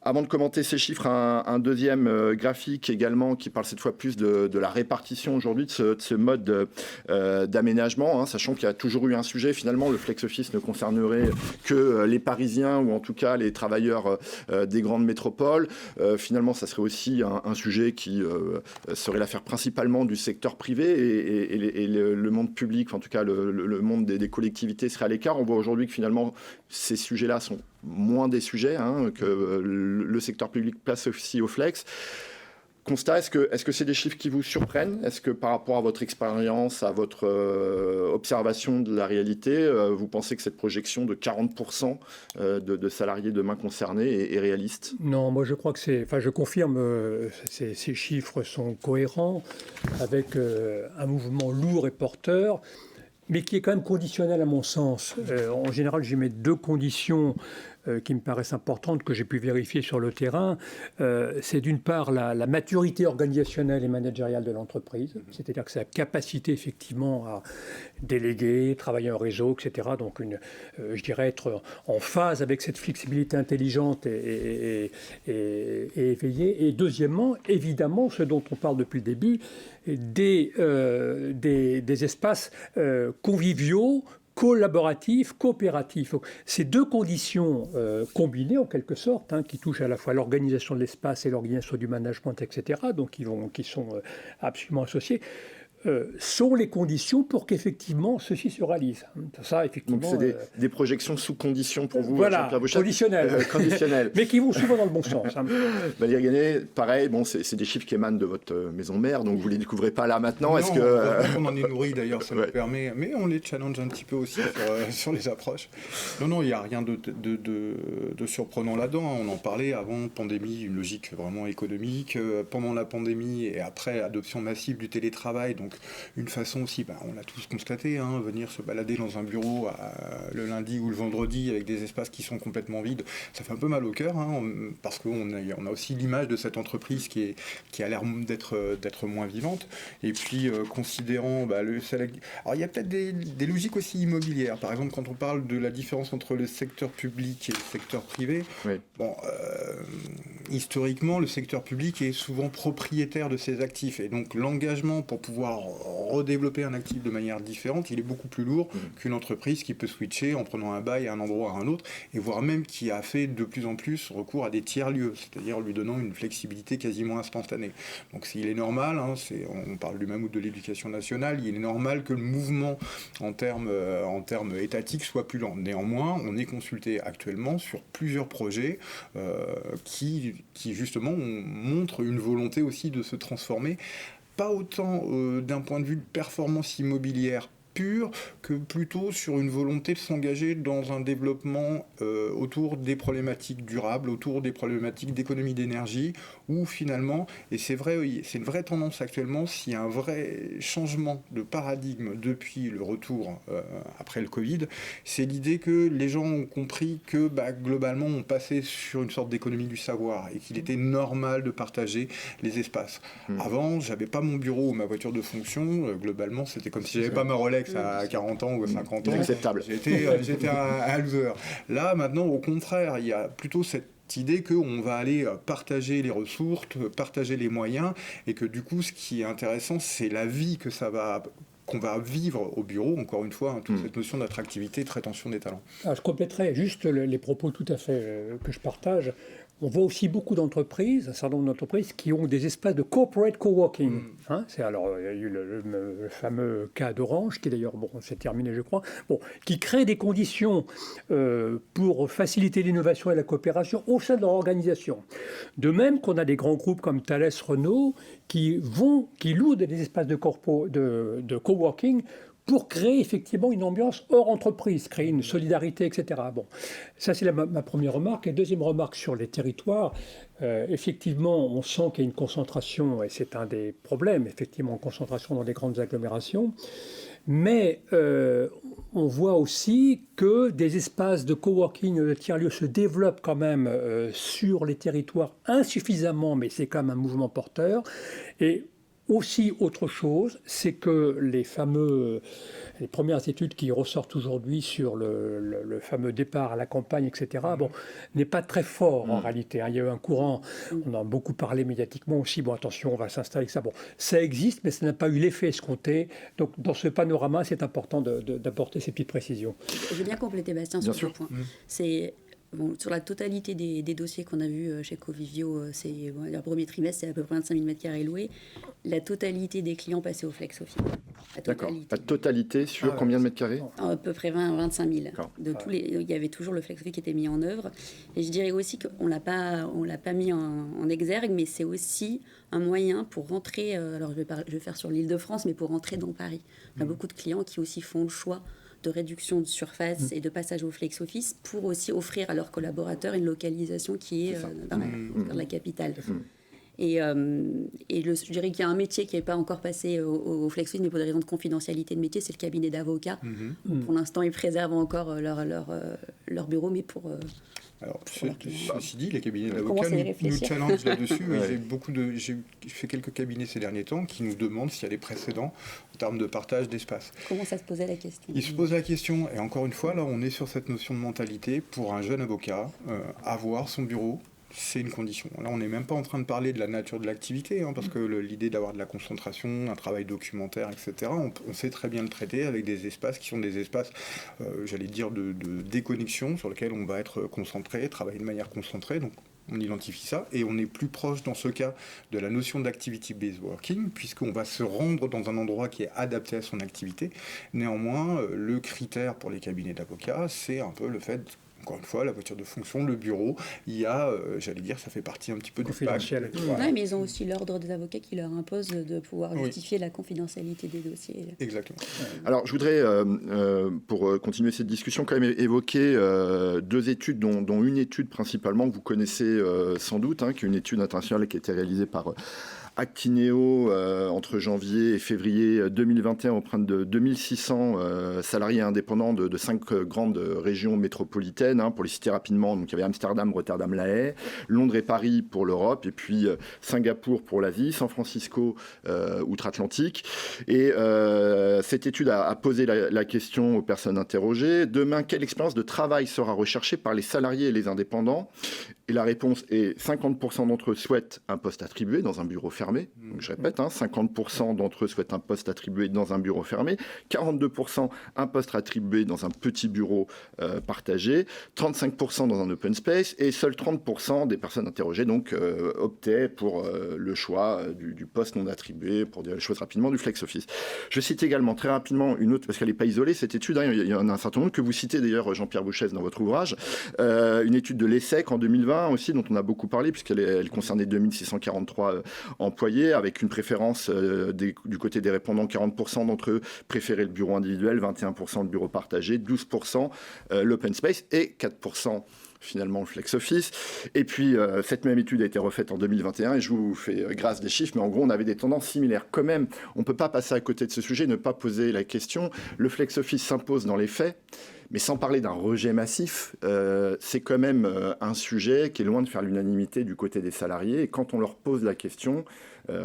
Speaker 1: Avant de commenter ces chiffres, un deuxième graphique également qui parle cette fois plus de la répartition aujourd'hui de ce mode d'aménagement, sachant qu'il y a toujours eu un sujet. Finalement, le flex office ne concernerait que les Parisiens ou en tout cas les travailleurs des grandes métropoles. Finalement, ça serait aussi un sujet qui serait l'affaire principalement du secteur privé et le monde public, en tout cas le monde des collectivités serait à l'écart. On voit aujourd'hui que finalement, ces sujets-là sont moins des sujets que le secteur public place aussi au flex. Constat, est-ce que c'est des chiffres qui vous surprennent ? Est-ce que par rapport à votre expérience, à votre observation de la réalité, vous pensez que cette projection de 40% de salariés demain concernés est réaliste ?
Speaker 2: Non, moi je crois que je confirme, ces chiffres sont cohérents avec un mouvement lourd et porteur, mais qui est quand même conditionnel à mon sens. En général, j'y mets 2 conditions qui me paraissent importantes, que j'ai pu vérifier sur le terrain. C'est d'une part la maturité organisationnelle et managériale de l'entreprise, c'est-à-dire que c'est la capacité effectivement à déléguer, travailler en réseau, etc. Donc je dirais être en phase avec cette flexibilité intelligente et éveillée. Et deuxièmement, évidemment, ce dont on parle depuis le début, des espaces conviviaux, collaboratif, coopératif. Ces 2 conditions combinées en quelque sorte, qui touchent à la fois l'organisation de l'espace et l'organisation du management, etc., donc qui sont absolument associés, sont les conditions pour qu'effectivement ceci se réalise. Ça, effectivement,
Speaker 1: donc c'est des projections sous conditions pour vous,
Speaker 2: voilà, conditionnelles. Mais qui vont souvent dans le bon sens.
Speaker 1: Valérie Gagné, pareil, c'est des chiffres qui émanent de votre maison mère, donc vous ne les découvrez pas là maintenant.
Speaker 3: Non,
Speaker 1: est-ce que
Speaker 3: on en est nourri d'ailleurs, ça nous permet, mais on les challenge un petit peu aussi sur les approches. Non, il n'y a rien de surprenant là-dedans. On en parlait avant pandémie, une logique vraiment économique. Pendant la pandémie et après, adoption massive du télétravail, donc une façon aussi, on l'a tous constaté, venir se balader dans un bureau le lundi ou le vendredi avec des espaces qui sont complètement vides, ça fait un peu mal au cœur, parce qu'on a aussi l'image de cette entreprise qui a l'air d'être moins vivante. Et puis, considérant alors il y a peut-être des logiques aussi immobilières. Par exemple, quand on parle de la différence entre le secteur public et le secteur privé, oui. Historiquement, le secteur public est souvent propriétaire de ses actifs. Et donc, l'engagement pour pouvoir redévelopper un actif de manière différente, il est beaucoup plus lourd qu'une entreprise qui peut switcher en prenant un bail à un endroit à un autre, et voire même qui a fait de plus en plus recours à des tiers-lieux, c'est-à-dire lui donnant une flexibilité quasiment instantanée. Donc il est normal, on parle du mammouth de l'éducation nationale, il est normal que le mouvement en termes étatiques soit plus lent. Néanmoins, on est consulté actuellement sur plusieurs projets qui justement montrent une volonté aussi de se transformer, pas autant d'un point de vue de performance immobilière pure que plutôt sur une volonté de s'engager dans un développement autour des problématiques durables, autour des problématiques d'économie d'énergie, où finalement, et c'est vrai, c'est une vraie tendance actuellement, s'il y a un vrai changement de paradigme depuis le retour après le Covid, c'est l'idée que les gens ont compris que globalement on passait sur une sorte d'économie du savoir et qu'il était normal de partager les espaces. Avant, j'avais pas mon bureau ou ma voiture de fonction, globalement c'était comme si j'avais pas ma Rolex à 40 ans ou à 50 ans.
Speaker 1: Inacceptable.
Speaker 3: J'étais un loser. Là, maintenant, au contraire, il y a plutôt cette idée qu'on va aller partager les ressources, partager les moyens, et que du coup, ce qui est intéressant, c'est la vie qu'on va vivre au bureau, encore une fois, toute cette notion d'attractivité, de rétention des talents.
Speaker 2: Alors, je compléterai juste les propos tout à fait que je partage. On voit aussi beaucoup d'entreprises, un certain nombre d'entreprises qui ont des espaces de corporate coworking. Il y a eu le fameux cas d'Orange, qui d'ailleurs, c'est terminé je crois, qui crée des conditions pour faciliter l'innovation et la coopération au sein de leur organisation. De même qu'on a des grands groupes comme Thales, Renault, qui louent des espaces de coworking pour créer effectivement une ambiance hors entreprise, créer une solidarité, etc. Bon, ça c'est ma première remarque. Et deuxième remarque sur les territoires, effectivement, on sent qu'il y a une concentration, et c'est un des problèmes, effectivement, une concentration dans les grandes agglomérations. Mais on voit aussi que des espaces de coworking, de tiers-lieux se développent quand même sur les territoires insuffisamment, mais c'est quand même un mouvement porteur. Et aussi, autre chose, c'est que les premières études qui ressortent aujourd'hui sur le fameux départ à la campagne, etc., n'est pas très fort en réalité. Il y a eu un courant, on en a beaucoup parlé médiatiquement aussi, attention, on va s'installer avec ça. Ça existe, mais ça n'a pas eu l'effet escompté. Donc, dans ce panorama, c'est important d'apporter ces petites précisions.
Speaker 4: Je veux bien compléter, Bastien, sur ce point. C'est... sur la totalité des dossiers qu'on a vus chez Covivio, le premier trimestre, c'est à peu près 25 000 m² loués. La totalité des clients passaient au flex office.
Speaker 1: D'accord. La totalité sur combien de mètres carrés ?
Speaker 4: À peu près 25 000. Il y avait toujours le flex office qui était mis en œuvre. Et je dirais aussi qu'on l'a pas mis en exergue, mais c'est aussi un moyen pour rentrer. Alors je vais faire sur l'Île-de-France, mais pour rentrer dans Paris. On a beaucoup de clients qui aussi font le choix de réduction de surface et de passage au flex office pour aussi offrir à leurs collaborateurs une localisation qui est dans la capitale. Et je dirais qu'il y a un métier qui n'est pas encore passé au flex office, mais pour des raisons de confidentialité de métier, c'est le cabinet d'avocats. Pour l'instant, ils préservent encore leur bureau, mais pour...
Speaker 3: Alors, ceci dit, les cabinets d'avocats nous challengent là-dessus. J'ai fait quelques cabinets ces derniers temps qui nous demandent s'il y a des précédents en termes de partage d'espace.
Speaker 4: Comment ça se posait la question ?
Speaker 3: Il se pose la question, et encore une fois, là, on est sur cette notion de mentalité. Pour un jeune avocat, avoir son bureau, c'est une condition. Là, on n'est même pas en train de parler de la nature de l'activité, parce que l'idée d'avoir de la concentration, un travail documentaire, etc., on sait très bien le traiter avec des espaces qui sont des espaces, j'allais dire, de déconnexion sur lesquels on va être concentré, travailler de manière concentrée. Donc, on identifie ça, et on est plus proche, dans ce cas, de la notion d'activity-based working, puisqu'on va se rendre dans un endroit qui est adapté à son activité. Néanmoins, le critère pour les cabinets d'avocats, c'est un peu le fait... Encore une fois, la voiture de fonction, le bureau, il y a, j'allais dire, ça fait partie un petit peu du
Speaker 2: confidentiel.
Speaker 4: Oui, mais ils ont aussi l'ordre des avocats qui leur impose de pouvoir justifier la confidentialité des dossiers.
Speaker 3: Exactement.
Speaker 1: Alors, je voudrais, pour continuer cette discussion, quand même évoquer deux études, dont une étude principalement que vous connaissez sans doute, qui est une étude internationale qui a été réalisée par... Actineo, entre janvier et février 2021, auprès de 2600 salariés indépendants de 5 grandes régions métropolitaines. Pour les citer rapidement, donc il y avait Amsterdam, Rotterdam, La Haye, Londres et Paris pour l'Europe, et puis Singapour pour l'Asie, San Francisco outre-Atlantique. Et cette étude a posé la question aux personnes interrogées. Demain, quelle expérience de travail sera recherchée par les salariés et les indépendants ? Et la réponse est 50% d'entre eux souhaitent un poste attribué dans un bureau fermé. Donc je répète, 50% d'entre eux souhaitent un poste attribué dans un bureau fermé, 42% un poste attribué dans un petit bureau partagé, 35% dans un open space, et seuls 30% des personnes interrogées donc optaient pour le choix du poste non attribué, pour dire les choses rapidement, du flex office. Je cite également très rapidement une autre, parce qu'elle n'est pas isolée, cette étude, il y en a un certain nombre que vous citez d'ailleurs, Jean-Pierre Bouchès, dans votre ouvrage, une étude de l'ESSEC en 2020 aussi, dont on a beaucoup parlé, puisqu'elle concernait 2643 employés, avec une préférence du côté des répondants, 40% d'entre eux préféraient le bureau individuel, 21% le bureau partagé, 12% l'open space et 4% finalement le flex office. Et puis cette même étude a été refaite en 2021, et je vous fais grâce des chiffres, mais en gros on avait des tendances similaires. Quand même, on ne peut pas passer à côté de ce sujet, ne pas poser la question. Le flex office s'impose dans les faits, mais sans parler d'un rejet massif, c'est quand même un sujet qui est loin de faire l'unanimité du côté des salariés. Et quand on leur pose la question,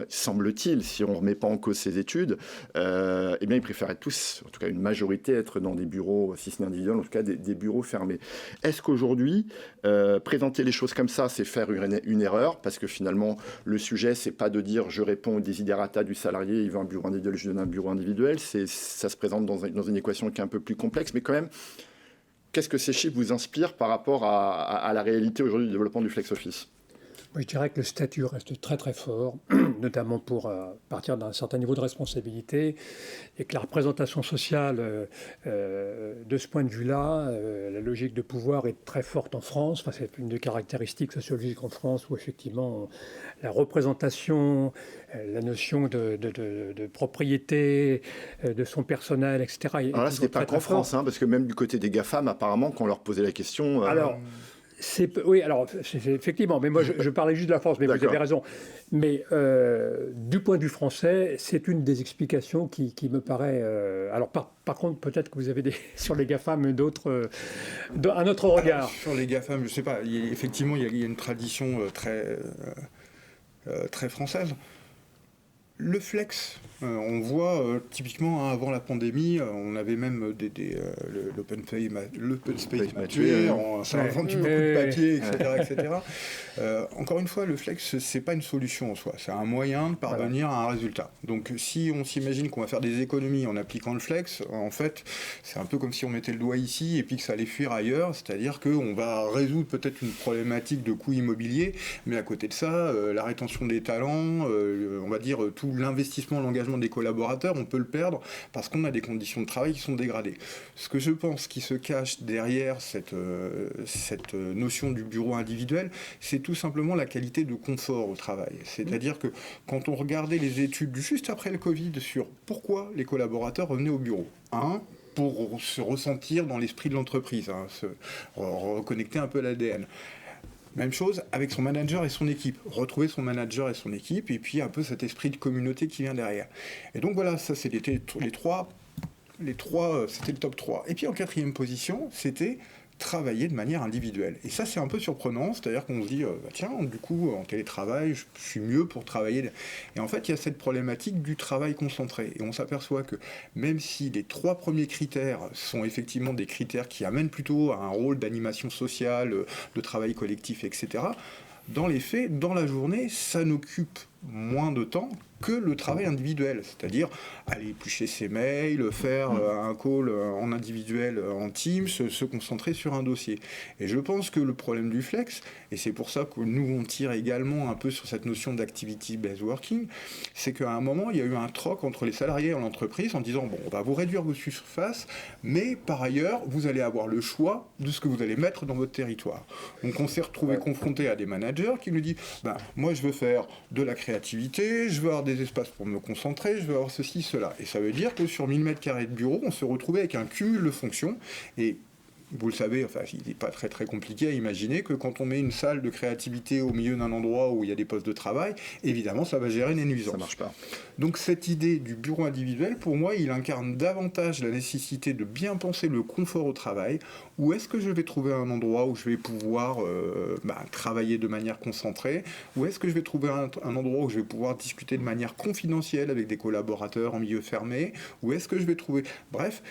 Speaker 1: semble-t-il, si on ne remet pas en cause ces études, eh bien ils préféraient tous, en tout cas une majorité, être dans des bureaux, si ce n'est individuels, en tout cas des bureaux fermés. Est-ce qu'aujourd'hui, présenter les choses comme ça, c'est faire une erreur ? Parce que finalement, le sujet, c'est pas de dire je réponds aux desiderata du salarié, il veut un bureau individuel, je donne un bureau individuel. Ça se présente dans une équation qui est un peu plus complexe, mais quand même, qu'est-ce que ces chiffres vous inspirent par rapport à la réalité aujourd'hui du développement du flex office ?
Speaker 2: Moi, je dirais que le statut reste très très fort, notamment pour partir d'un certain niveau de responsabilité, et que la représentation sociale, de ce point de vue-là, la logique de pouvoir est très forte en France. Enfin, c'est une des caractéristiques sociologiques en France où effectivement la représentation, la notion de propriété de son personnel, etc.
Speaker 1: Alors là, ce n'est pas qu'en France, parce que même du côté des GAFAM, apparemment, quand on leur posait la question...
Speaker 2: Alors, oui, alors, effectivement, mais moi je parlais juste de la France, mais vous avez raison. Mais du point de vue français, c'est une des explications qui me paraît... alors, par contre, peut-être que vous avez sur les GAFAM d'autres, un autre regard.
Speaker 3: Alors, sur les GAFAM, je ne sais pas, effectivement, il y a une tradition très française. Le flex, on voit typiquement avant la pandémie, on avait même l'open space maturé, ça a vendu beaucoup de papier, etc. Encore une fois, le flex, c'est pas une solution en soi, c'est un moyen de parvenir à un résultat. Donc si on s'imagine qu'on va faire des économies en appliquant le flex, en fait, c'est un peu comme si on mettait le doigt ici et puis que ça allait fuir ailleurs, c'est-à-dire qu'on va résoudre peut-être une problématique de coût immobilier, mais à côté de ça, la rétention des talents, on va dire tout l'investissement, l'engagement des collaborateurs, on peut le perdre parce qu'on a des conditions de travail qui sont dégradées. Ce que je pense qui se cache derrière cette notion du bureau individuel, c'est tout simplement la qualité de confort au travail. C'est-à-dire que quand on regardait les études juste après le Covid sur pourquoi les collaborateurs revenaient au bureau, pour se ressentir dans l'esprit de l'entreprise, se reconnecter un peu à l'ADN. Même chose avec son manager et son équipe. Retrouver son manager et son équipe, et puis un peu cet esprit de communauté qui vient derrière. Et donc voilà, ça c'était les trois, c'était le top 3. Et puis en 4e position, c'était travailler de manière individuelle. Et ça, c'est un peu surprenant, c'est-à-dire qu'on se dit, tiens, du coup, en télétravail, je suis mieux pour travailler. Et en fait, il y a cette problématique du travail concentré. Et on s'aperçoit que même si les 3 premiers critères sont effectivement des critères qui amènent plutôt à un rôle d'animation sociale, de travail collectif, etc., dans les faits, dans la journée, ça n'occupe moins de temps que le travail individuel, c'est-à-dire aller éplucher ses mails, faire un call en individuel en Teams, se concentrer sur un dossier. Et je pense que le problème du flex, et c'est pour ça que nous on tire également un peu sur cette notion d'activity-based working, c'est qu'à un moment il y a eu un troc entre les salariés et l'entreprise en disant bon, on va vous réduire vos surfaces, mais par ailleurs vous allez avoir le choix de ce que vous allez mettre dans votre territoire. Donc on s'est retrouvé confronté à des managers qui nous disent moi je veux faire de la créativité, je veux avoir des espaces pour me concentrer, je veux avoir ceci, cela. Et ça veut dire que sur 1000 m² de bureau, on se retrouvait avec un cumul de fonctions. Et vous le savez, enfin, il n'est pas très très compliqué à imaginer que quand on met une salle de créativité au milieu d'un endroit où il y a des postes de travail, évidemment, ça va gérer les nuisances.
Speaker 1: Ça marche pas.
Speaker 3: Donc cette idée du bureau individuel, pour moi, il incarne davantage la nécessité de bien penser le confort au travail. Où est-ce que je vais trouver un endroit où je vais pouvoir travailler de manière concentrée? Où est-ce que je vais trouver un endroit où je vais pouvoir discuter de manière confidentielle avec des collaborateurs en milieu fermé? Où est-ce que je vais trouver... Bref,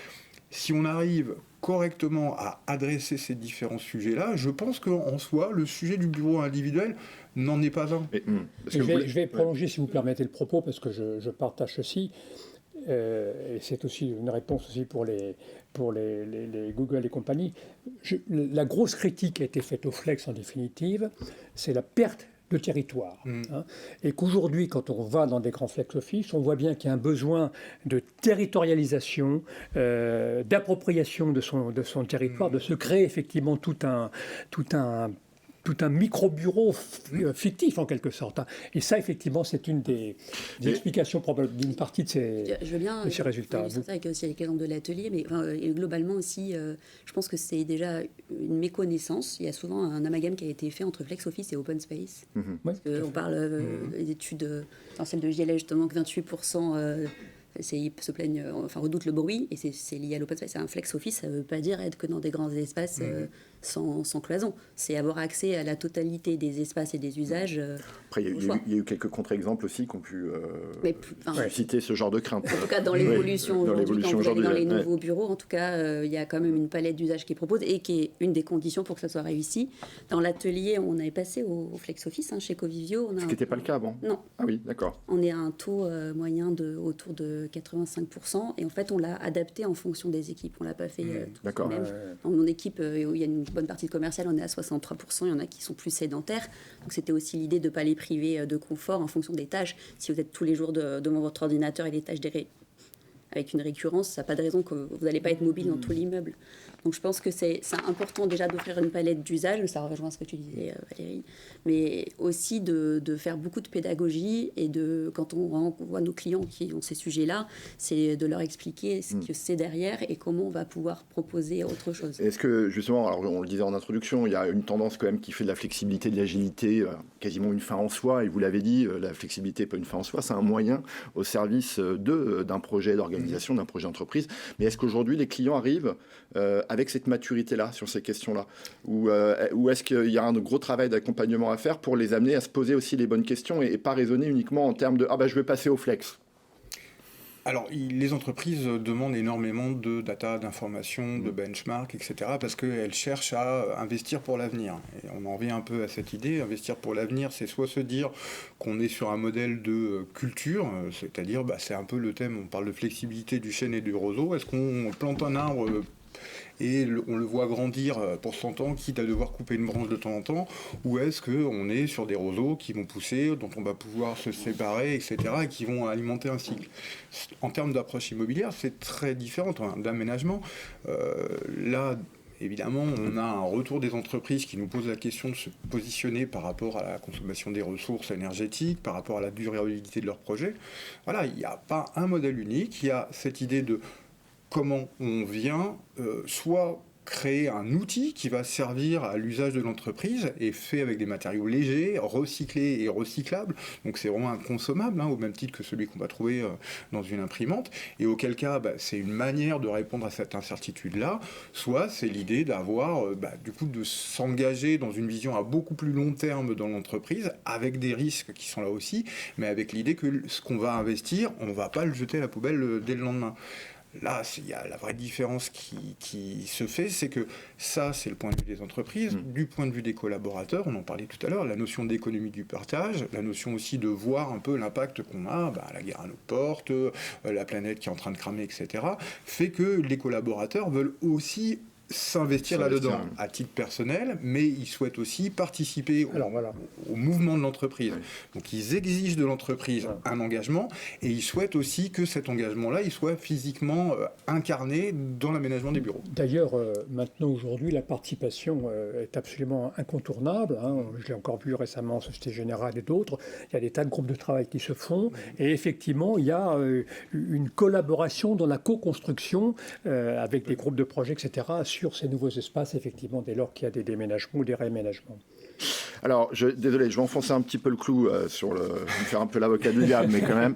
Speaker 3: si on arrive correctement à adresser ces différents sujets-là, je pense qu'en soi, le sujet du bureau individuel n'en est pas un.
Speaker 2: Je vais prolonger, si vous permettez, le propos, parce que je partage ceci. Et c'est aussi une réponse aussi pour les Google et compagnie. La grosse critique qui a été faite au Flex, en définitive, c'est la perte de territoire. Et qu'aujourd'hui, quand on va dans des grands flex office, on voit bien qu'il y a un besoin de territorialisation, d'appropriation de son territoire, de se créer effectivement tout un micro-bureau fictif en quelque sorte. Et ça, effectivement, c'est une des explications probable d'une partie de ces résultats.
Speaker 4: C'est ça, aussi avec l'exemple de l'atelier, mais globalement aussi, je pense que c'est déjà une méconnaissance. Il y a souvent un amalgame qui a été fait entre Flex Office et Open Space. On parle des études, celle de JLA justement, que 28% se plaignent, redoutent le bruit, et c'est lié à l'open space. Un flex office, ça ne veut pas dire être que dans des grands espaces sans cloison. C'est avoir accès à la totalité des espaces et des usages.
Speaker 1: Après, il y a eu quelques contre-exemples aussi qui ont pu susciter ce genre de crainte.
Speaker 4: En tout cas, dans l'évolution aujourd'hui, quand vous allez dans les nouveaux bureaux, en tout cas, il y a quand même une palette d'usages qui est proposée et qui est une des conditions pour que ça soit réussi. Dans l'atelier, on avait passé au flex office chez Covivio.
Speaker 1: Ce qui n'était pas le cas avant.
Speaker 4: Non.
Speaker 1: Ah oui, d'accord.
Speaker 4: On est à un taux moyen autour de 85%, et en fait on l'a adapté en fonction des équipes. On l'a pas fait tout de même. Dans mon équipe, où il y a une bonne partie de commercial, on est à 63%, il y en a qui sont plus sédentaires. Donc c'était aussi l'idée de ne pas les priver de confort en fonction des tâches. Si vous êtes tous les jours devant votre ordinateur et les tâches avec une récurrence, ça n'a pas de raison que vous n'allez pas être mobile dans tout l'immeuble. Donc je pense que c'est important déjà d'offrir une palette d'usages, ça rejoint ce que tu disais Valérie, mais aussi de faire beaucoup de pédagogie et quand on voit nos clients qui ont ces sujets-là, c'est de leur expliquer ce que c'est derrière et comment on va pouvoir proposer autre chose.
Speaker 1: Est-ce que justement, alors on le disait en introduction, il y a une tendance quand même qui fait de la flexibilité, de l'agilité, quasiment une fin en soi, et vous l'avez dit, la flexibilité n'est pas une fin en soi, c'est un moyen au service d'un projet d'organisation, d'un projet d'entreprise. Mais est-ce qu'aujourd'hui les clients arrivent avec cette maturité-là sur ces questions-là, ou est-ce qu'il y a un gros travail d'accompagnement à faire pour les amener à se poser aussi les bonnes questions et pas raisonner uniquement en termes de « ah ben je vais passer au flex ».
Speaker 3: Alors, les entreprises demandent énormément de data, d'informations, de benchmarks, etc. parce qu'elles cherchent à investir pour l'avenir. Et on en revient un peu à cette idée. Investir pour l'avenir, c'est soit se dire qu'on est sur un modèle de culture, c'est-à-dire, c'est un peu le thème, on parle de flexibilité du chêne et du roseau. Est-ce qu'on plante un arbre et on le voit grandir pour 100 ans, quitte à devoir couper une branche de temps en temps, ou est-ce qu'on est sur des roseaux qui vont pousser, dont on va pouvoir se séparer, etc., et qui vont alimenter un cycle. En termes d'approche immobilière, c'est très différent d'aménagement. Là, évidemment, on a un retour des entreprises qui nous posent la question de se positionner par rapport à la consommation des ressources énergétiques, par rapport à la durabilité de leurs projets. Voilà, il n'y a pas un modèle unique, il y a cette idée de comment on vient soit créer un outil qui va servir à l'usage de l'entreprise et fait avec des matériaux légers, recyclés et recyclables. Donc c'est vraiment inconsommable, au même titre que celui qu'on va trouver dans une imprimante. Et auquel cas, c'est une manière de répondre à cette incertitude-là. Soit c'est l'idée d'avoir, du coup, de s'engager dans une vision à beaucoup plus long terme dans l'entreprise, avec des risques qui sont là aussi, mais avec l'idée que ce qu'on va investir, on ne va pas le jeter à la poubelle dès le lendemain. Là, il y a la vraie différence qui se fait, c'est que ça, c'est le point de vue des entreprises. Du point de vue des collaborateurs, on en parlait tout à l'heure, la notion d'économie du partage, la notion aussi de voir un peu l'impact qu'on a, la guerre à nos portes, la planète qui est en train de cramer, etc., fait que les collaborateurs veulent aussi s'investir là-dedans à titre personnel, mais ils souhaitent aussi participer au mouvement de l'entreprise. Oui. Donc ils exigent de l'entreprise un engagement et ils souhaitent aussi que cet engagement-là il soit physiquement incarné dans l'aménagement des bureaux.
Speaker 2: D'ailleurs, maintenant, aujourd'hui, la participation est absolument incontournable. Je l'ai encore vu récemment, Société Générale et d'autres. Il y a des tas de groupes de travail qui se font et effectivement, il y a une collaboration dans la co-construction avec des groupes de projets, etc., sur ces nouveaux espaces, effectivement, dès lors qu'il y a des déménagements ou des réaménagements.
Speaker 1: Alors, désolé, je vais enfoncer un petit peu le clou je vais faire un peu l'avocat du diable, mais quand même.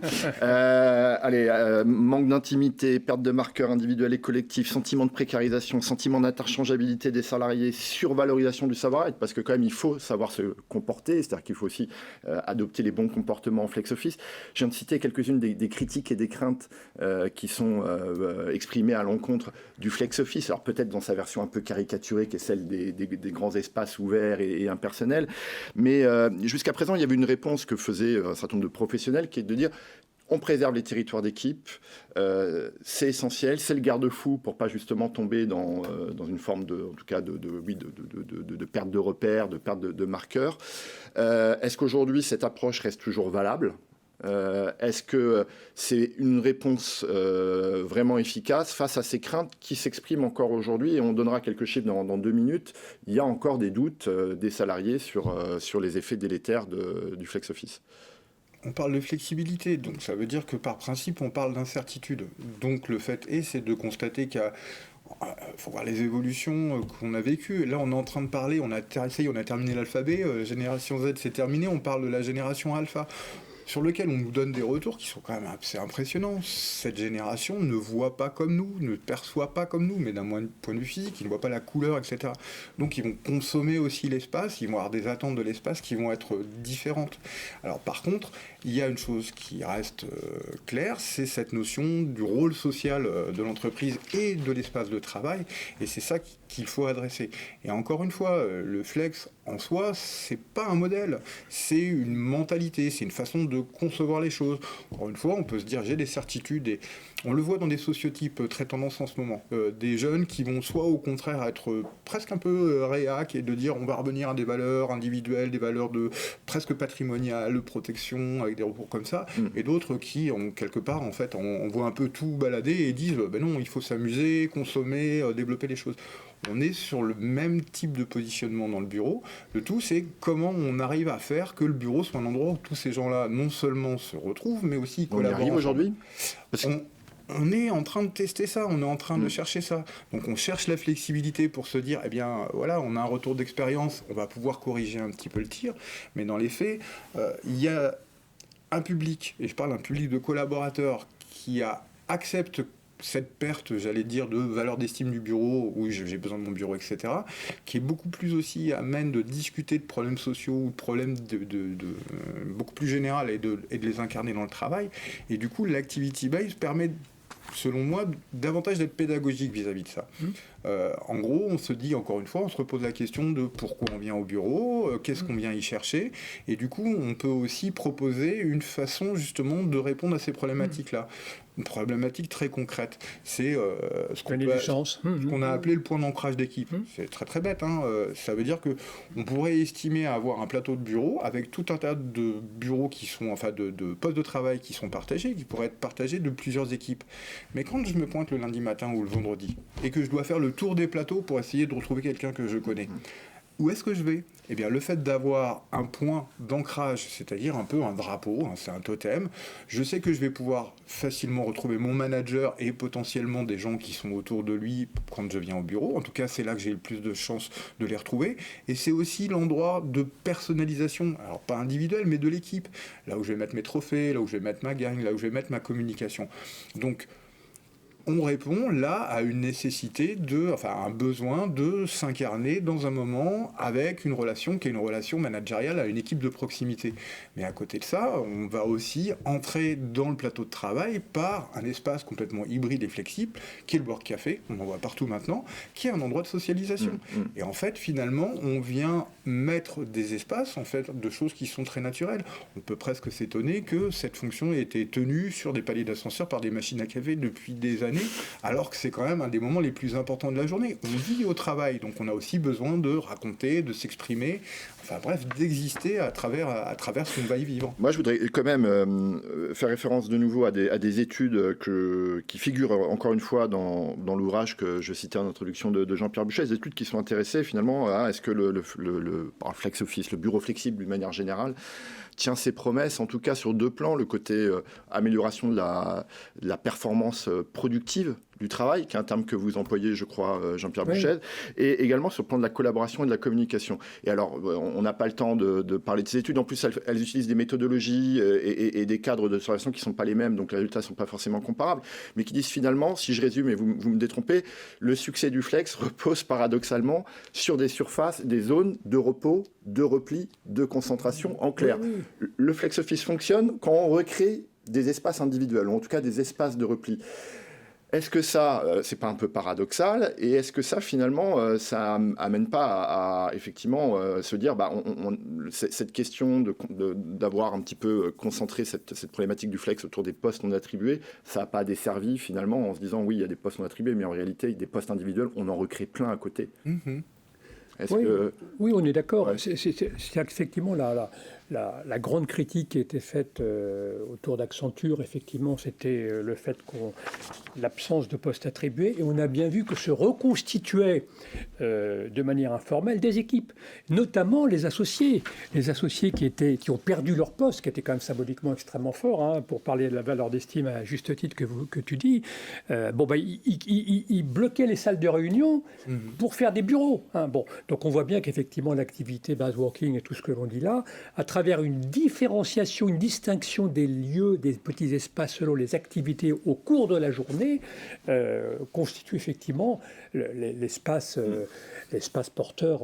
Speaker 1: Manque d'intimité, perte de marqueurs individuels et collectifs, sentiment de précarisation, sentiment d'interchangeabilité des salariés, survalorisation du savoir-être, parce que quand même, il faut savoir se comporter, c'est-à-dire qu'il faut aussi adopter les bons comportements en flex-office. Je viens de citer quelques-unes des critiques et des craintes qui sont exprimées à l'encontre du flex-office, alors peut-être dans sa version un peu caricaturée, qui est celle des grands espaces ouverts et impersonnels. Mais jusqu'à présent, il y avait une réponse que faisaient un certain nombre de professionnels qui est de dire on préserve les territoires d'équipe, c'est essentiel, c'est le garde-fou pour pas justement tomber dans une forme de perte de repères, de perte de marqueurs. Est-ce qu'aujourd'hui, cette approche reste toujours valable ? Est-ce que c'est une réponse vraiment efficace face à ces craintes qui s'expriment encore aujourd'hui? Et on donnera quelques chiffres dans 2 minutes. Il y a encore des doutes des salariés sur les effets délétères du flex-office.
Speaker 3: On parle de flexibilité, donc ça veut dire que par principe on parle d'incertitude. Donc le fait c'est de constater qu'il y a faut voir les évolutions qu'on a vécues. Là, on est en train de parler, on a terminé l'alphabet, génération Z, c'est terminé, on parle de la génération alpha, sur lequel on nous donne des retours qui sont quand même assez impressionnants. Cette génération ne voit pas comme nous, ne perçoit pas comme nous, mais d'un point de vue physique, ils ne voient pas la couleur, etc. Donc ils vont consommer aussi l'espace, ils vont avoir des attentes de l'espace qui vont être différentes. Alors par contre, il y a une chose qui reste claire, c'est cette notion du rôle social de l'entreprise et de l'espace de travail, et c'est ça qu'il faut adresser. Et encore une fois, le flex en soi, c'est pas un modèle, c'est une mentalité, c'est une façon de concevoir les choses. Encore une fois, on peut se dire j'ai des certitudes et on le voit dans des sociotypes très tendance en ce moment. Des jeunes qui vont soit au contraire être presque un peu réac et de dire on va revenir à des valeurs individuelles, des valeurs de presque patrimoniales, protection, avec des recours comme ça, et d'autres qui, quelque part, en fait, on voit un peu tout balader et disent ben non, il faut s'amuser, consommer, développer les choses. On est sur le même type de positionnement dans le bureau. Le tout, c'est comment on arrive à faire que le bureau soit un endroit où tous ces gens-là non seulement se retrouvent, mais aussi collaborent.
Speaker 1: On y arrive aujourd'hui ?
Speaker 3: On est en train de tester ça, on est en train de chercher ça. Donc on cherche la flexibilité pour se dire, eh bien voilà, on a un retour d'expérience, on va pouvoir corriger un petit peu le tir, mais dans les faits, il y a un public, et je parle d'un public de collaborateurs qui accepte cette perte, j'allais dire, de valeur d'estime du bureau, où j'ai besoin de mon bureau, etc., qui est beaucoup plus aussi amène de discuter de problèmes sociaux ou de problèmes beaucoup plus général et de les incarner dans le travail. Et du coup, l'activity base permet, selon moi, davantage d'être pédagogique vis-à-vis de ça. En gros, on se dit, encore une fois, on se repose la question de pourquoi on vient au bureau, qu'est-ce qu'on vient y chercher, et du coup, on peut aussi proposer une façon, justement, de répondre à ces problématiques-là. Une problématique très concrète. C'est ce qu'on a appelé le point d'ancrage d'équipe. C'est très très bête. Ça veut dire qu'on pourrait estimer avoir un plateau de bureaux avec tout un tas de bureaux qui sont, enfin de postes de travail qui sont partagés, qui pourraient être partagés de plusieurs équipes. Mais quand je me pointe le lundi matin ou le vendredi et que je dois faire le tour des plateaux pour essayer de retrouver quelqu'un que je connais, où est-ce que je vais ? Eh bien, le fait d'avoir un point d'ancrage, c'est-à-dire un peu un drapeau, c'est un totem, je sais que je vais pouvoir facilement retrouver mon manager et potentiellement des gens qui sont autour de lui quand je viens au bureau. En tout cas, c'est là que j'ai le plus de chances de les retrouver. Et c'est aussi l'endroit de personnalisation, alors pas individuelle, mais de l'équipe. Là où je vais mettre mes trophées, là où je vais mettre ma gagne, là où je vais mettre ma communication. Donc, on répond là à une nécessité un besoin de s'incarner dans un moment avec une relation qui est une relation managériale à une équipe de proximité. Mais à côté de ça, on va aussi entrer dans le plateau de travail par un espace complètement hybride et flexible, qui est le Work Café, on en voit partout maintenant, qui est un endroit de socialisation. Et en fait, finalement, on vient mettre des espaces, en fait, de choses qui sont très naturelles. On peut presque s'étonner que cette fonction ait été tenue sur des paliers d'ascenseur par des machines à café depuis des années, alors que c'est quand même un des moments les plus importants de la journée. On vit au travail, donc on a aussi besoin de raconter, de s'exprimer, enfin bref, d'exister à travers ce qu'on va y vivre.
Speaker 1: Moi, je voudrais quand même faire référence de nouveau à des études qui figurent encore une fois dans l'ouvrage que je citais en introduction de Jean-Pierre Buchet, des études qui sont intéressées finalement à est-ce que le flex office, le bureau flexible d'une manière générale, tient ses promesses, en tout cas sur deux plans, le côté amélioration de la performance productive du travail, qui est un terme que vous employez, je crois, Jean-Pierre Buchet, et également sur le plan de la collaboration et de la communication. Et alors, on n'a pas le temps de parler de ces études. En plus, elles utilisent des méthodologies et des cadres de observation qui ne sont pas les mêmes, donc les résultats ne sont pas forcément comparables, mais qui disent finalement, si je résume et vous me détrompez, le succès du flex repose paradoxalement sur des surfaces, des zones de repos, de repli, de concentration. En clair, le flex office fonctionne quand on recrée des espaces individuels, ou en tout cas des espaces de repli. Est-ce que ça, c'est pas un peu paradoxal ? Et est-ce que ça, finalement, ça amène pas à effectivement se dire, cette question d'avoir un petit peu concentré cette problématique du flex autour des postes non attribués, ça n'a pas desservi finalement en se disant, oui, il y a des postes non attribués, mais en réalité, des postes individuels, on en recrée plein à côté.
Speaker 2: Oui, on est d'accord. Ouais. C'est effectivement la grande critique qui a été faite autour d'Accenture, effectivement, c'était le fait l'absence de postes attribués, et on a bien vu que se reconstituaient de manière informelle des équipes, notamment les associés qui ont perdu leur poste, qui était quand même symboliquement extrêmement fort, pour parler de la valeur d'estime à juste titre que tu dis. Ils bloquaient les salles de réunion pour faire des bureaux. Donc on voit bien qu'effectivement l'activité base working et tout ce que l'on dit là, à travers une différenciation, une distinction des lieux, des petits espaces selon les activités au cours de la journée, constitue effectivement l'espace porteur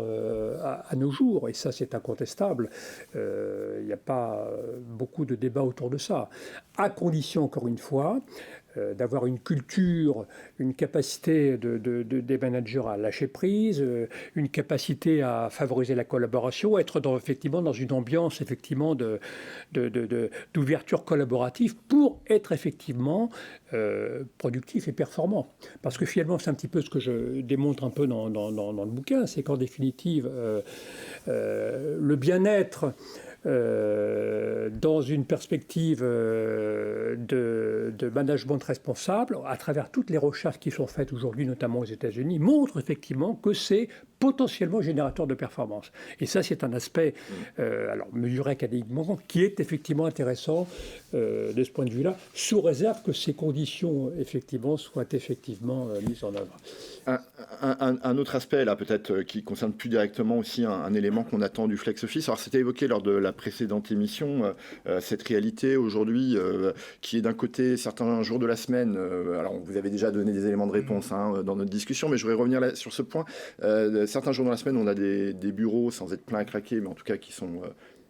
Speaker 2: à nos jours. Et ça, c'est incontestable. Il n'y a pas beaucoup de débats autour de ça. À condition, encore une fois, d'avoir une culture, une capacité des managers à lâcher prise, une capacité à favoriser la collaboration, être effectivement dans une ambiance effectivement d'ouverture collaborative pour être effectivement productif et performant. Parce que finalement, c'est un petit peu ce que je démontre un peu dans le bouquin, c'est qu'en définitive, le bien-être dans une perspective de management responsable, à travers toutes les recherches qui sont faites aujourd'hui, notamment aux États-Unis, montrent effectivement que c'est potentiellement générateur de performance. Et ça, c'est un aspect, alors mesuré académiquement, qui est effectivement intéressant de ce point de vue-là, sous réserve que ces conditions, effectivement, soient effectivement mises en œuvre.
Speaker 1: Un autre aspect, là, peut-être, qui concerne plus directement aussi un élément qu'on attend du Flex Office. Alors, c'était évoqué lors de la précédente émission, cette réalité aujourd'hui qui est d'un côté certains jours de la semaine. Alors, vous avez déjà donné des éléments de réponse dans notre discussion, mais je voudrais revenir là, sur ce point. Certains jours dans la semaine, on a des bureaux, sans être plein à craquer, mais en tout cas qui sont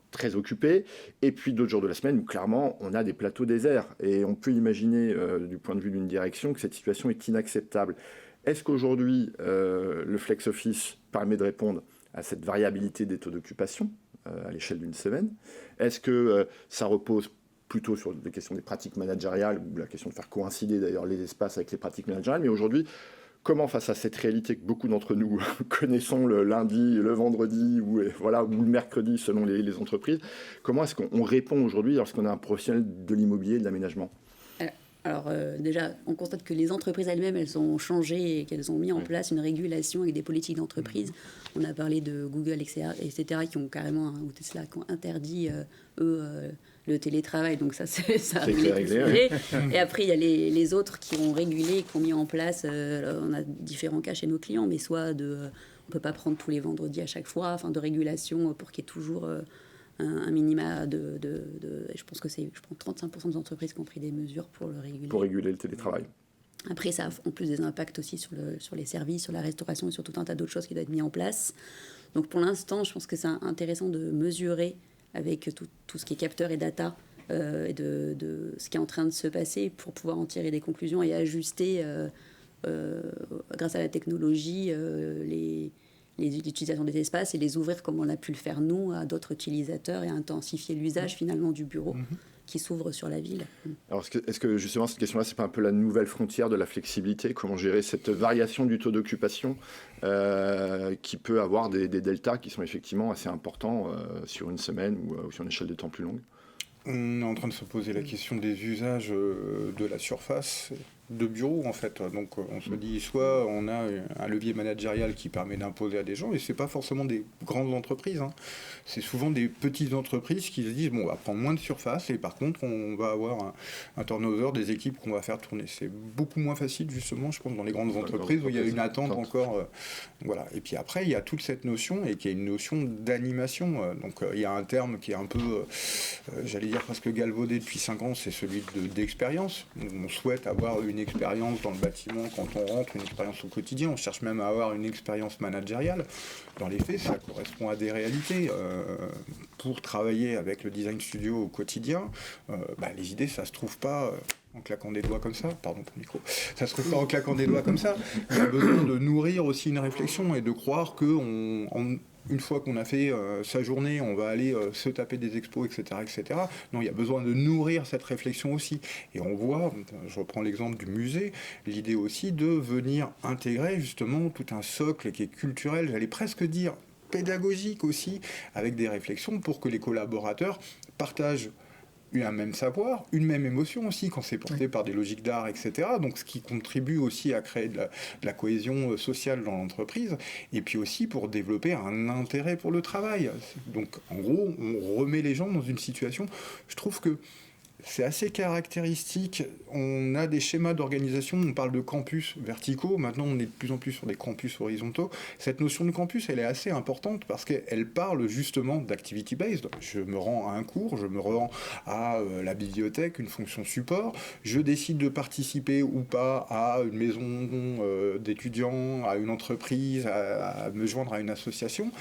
Speaker 1: très occupés. Et puis d'autres jours de la semaine où clairement, on a des plateaux déserts. Et on peut imaginer, du point de vue d'une direction, que cette situation est inacceptable. Est-ce qu'aujourd'hui, le Flex Office permet de répondre à cette variabilité des taux d'occupation à l'échelle d'une semaine? Est-ce que ça repose plutôt sur des questions des pratiques managériales, ou la question de faire coïncider d'ailleurs les espaces avec les pratiques managériales, mais aujourd'hui, comment, face à cette réalité que beaucoup d'entre nous connaissons le lundi, le vendredi ou le mercredi selon les entreprises, comment est-ce qu'on répond aujourd'hui lorsqu'on a un professionnel de l'immobilier et de l'aménagement?
Speaker 4: Alors déjà, on constate que les entreprises elles-mêmes, elles ont changé et qu'elles ont mis en place une régulation avec des politiques d'entreprise. On a parlé de Google, etc., qui ont carrément, ou Tesla, qui ont interdit, le télétravail. Donc ça a réglé. Et après, il y a les autres qui ont régulé, qui ont mis en place, on a différents cas chez nos clients, mais soit on ne peut pas prendre tous les vendredis à chaque fois, de régulation pour qu'il y ait toujours... un minima je pense que c'est 35% des entreprises qui ont pris des mesures pour le réguler.
Speaker 1: Pour réguler le télétravail.
Speaker 4: Après, ça a en plus des impacts aussi sur les services, sur la restauration et sur tout un tas d'autres choses qui doivent être mis en place. Donc pour l'instant, je pense que c'est intéressant de mesurer avec tout ce qui est capteur et data et de ce qui est en train de se passer pour pouvoir en tirer des conclusions et ajuster, grâce à la technologie, l'utilisation des espaces et les ouvrir comme on a pu le faire nous à d'autres utilisateurs et intensifier l'usage finalement du bureau qui s'ouvre sur la ville.
Speaker 1: Alors est-ce que justement cette question-là, c'est pas un peu la nouvelle frontière de la flexibilité? Comment gérer cette variation du taux d'occupation qui peut avoir des deltas qui sont effectivement assez importants sur une semaine ou sur une échelle de temps plus longue?
Speaker 3: On est en train de se poser la question des usages de la surface de bureau en fait. Donc on se dit soit on a un levier managérial qui permet d'imposer à des gens, et c'est pas forcément des grandes entreprises, c'est souvent des petites entreprises qui se disent bon, on va prendre moins de surface et par contre on va avoir un turnover des équipes qu'on va faire tourner. C'est beaucoup moins facile justement, je pense, dans les grandes entreprises où il y a une attente encore. Voilà. Et puis après il y a toute cette notion et qui est une notion d'animation. Donc il y a un terme qui est un peu, j'allais dire presque galvaudé depuis 5 ans, c'est celui d'expérience. On souhaite avoir une expérience dans le bâtiment quand on rentre, une expérience au quotidien. On cherche même à avoir une expérience managériale. Dans les faits, ça correspond à des réalités. Pour travailler avec le design studio au quotidien, les idées, ça se trouve pas en claquant des doigts comme ça. Pardon pour le micro. Ça se trouve pas en claquant des doigts comme ça. Il y a besoin de nourrir aussi une réflexion et de croire que une fois qu'on a fait sa journée, on va aller se taper des expos, etc., etc. Non, il y a besoin de nourrir cette réflexion aussi. Et on voit, je reprends l'exemple du musée, l'idée aussi de venir intégrer justement tout un socle qui est culturel, j'allais presque dire pédagogique aussi, avec des réflexions pour que les collaborateurs partagent un même savoir, une même émotion aussi quand c'est porté par des logiques d'art, etc. Donc ce qui contribue aussi à créer de la cohésion sociale dans l'entreprise, et puis aussi pour développer un intérêt pour le travail. Donc en gros, on remet les gens dans une situation, je trouve que c'est assez caractéristique. On a des schémas d'organisation, on parle de campus verticaux, maintenant on est de plus en plus sur des campus horizontaux. Cette notion de campus, elle est assez importante parce qu'elle parle justement d'activity-based. Je me rends à un cours, je me rends à la bibliothèque, une fonction support, je décide de participer ou pas à une maison d'étudiants, à une entreprise, à me joindre à une association.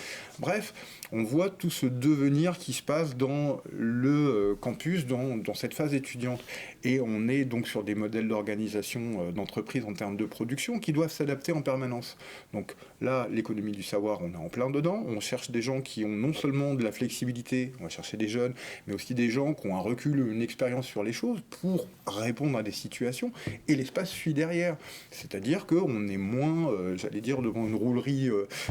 Speaker 3: Bref, on voit tout ce devenir qui se passe dans le campus, dans cette cette phase étudiante. Et on est donc sur des modèles d'organisation d'entreprise en termes de production qui doivent s'adapter en permanence. Donc là, l'économie du savoir, on est en plein dedans. On cherche des gens qui ont non seulement de la flexibilité, on va chercher des jeunes, mais aussi des gens qui ont un recul, une expérience sur les choses pour répondre à des situations. Et l'espace suit derrière. C'est-à-dire qu'on est moins, j'allais dire, devant une roulerie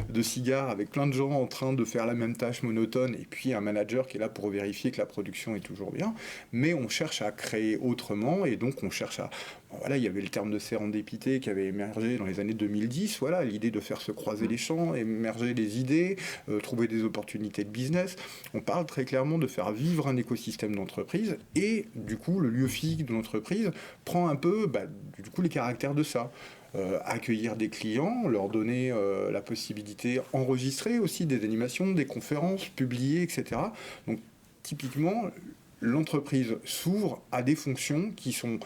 Speaker 3: de cigares avec plein de gens en train de faire la même tâche monotone et puis un manager qui est là pour vérifier que la production est toujours bien. Mais on cherche à créer autrement et donc on cherche à... Voilà, il y avait le terme de sérendipité qui avait émergé dans les années 2010. Voilà, l'idée de faire se croiser les champs, émerger des idées, trouver des opportunités de business. On parle très clairement de faire vivre un écosystème d'entreprise et du coup, le lieu physique de l'entreprise prend un peu du coup, les caractères de ça. Accueillir des clients, leur donner la possibilité, enregistrer aussi des animations, des conférences, publier, etc. Donc, typiquement, l'entreprise s'ouvre à des fonctions qui sont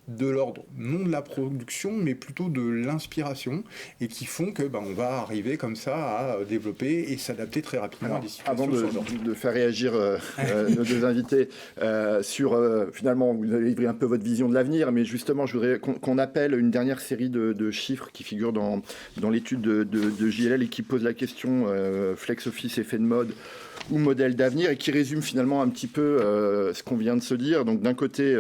Speaker 3: de l'ordre non de la production mais plutôt de l'inspiration et qui font que on va arriver comme ça à développer et s'adapter très rapidement à des situations.
Speaker 1: Avant de faire réagir nos deux invités sur finalement vous avez livré un peu votre vision de l'avenir, mais justement je voudrais qu'on appelle une dernière série de chiffres qui figurent dans l'étude de JLL et qui pose la question flex office, effet de mode ou modèle d'avenir, et qui résume finalement un petit peu ce qu'on vient de se dire. Donc d'un côté,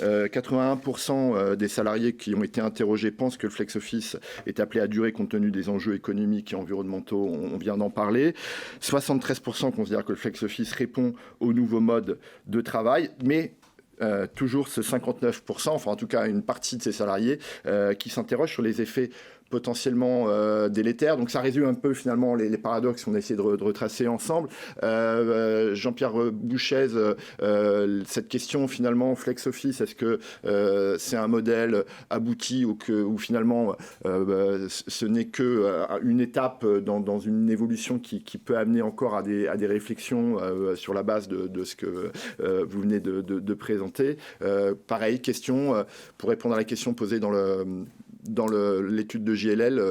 Speaker 1: 81% des salariés qui ont été interrogés pensent que le flex office est appelé à durer compte tenu des enjeux économiques et environnementaux, on vient d'en parler. 73% considèrent que le flex office répond au nouveau mode de travail, mais toujours ce 59%, enfin en tout cas une partie de ces salariés qui s'interrogent sur les effets potentiellement délétères. Donc ça résume un peu finalement les paradoxes qu'on a essayé de retracer ensemble. Jean-Pierre Bouchez, cette question finalement flex office, est-ce que c'est un modèle abouti ou finalement ce n'est qu'une étape dans une évolution qui peut amener encore à des réflexions sur la base de ce que vous venez de présenter. Pareil, question, pour répondre à la question posée dans l'étude de JLL,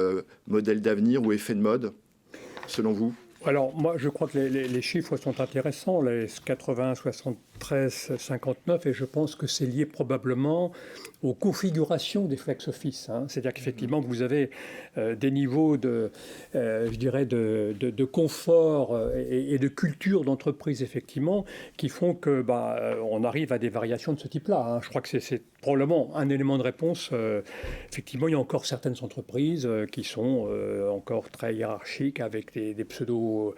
Speaker 1: modèle d'avenir ou effet de mode, selon vous?
Speaker 2: Alors, moi, je crois que les chiffres sont intéressants, les 80, 73, 59, et je pense que c'est lié probablement aux configurations des flex office. C'est-à-dire qu'effectivement, vous avez des niveaux je dirais, de confort et de culture d'entreprise, effectivement, qui font que on arrive à des variations de ce type-là. Je crois que c'est probablement un élément de réponse. Effectivement, il y a encore certaines entreprises qui sont encore très hiérarchiques avec des pseudo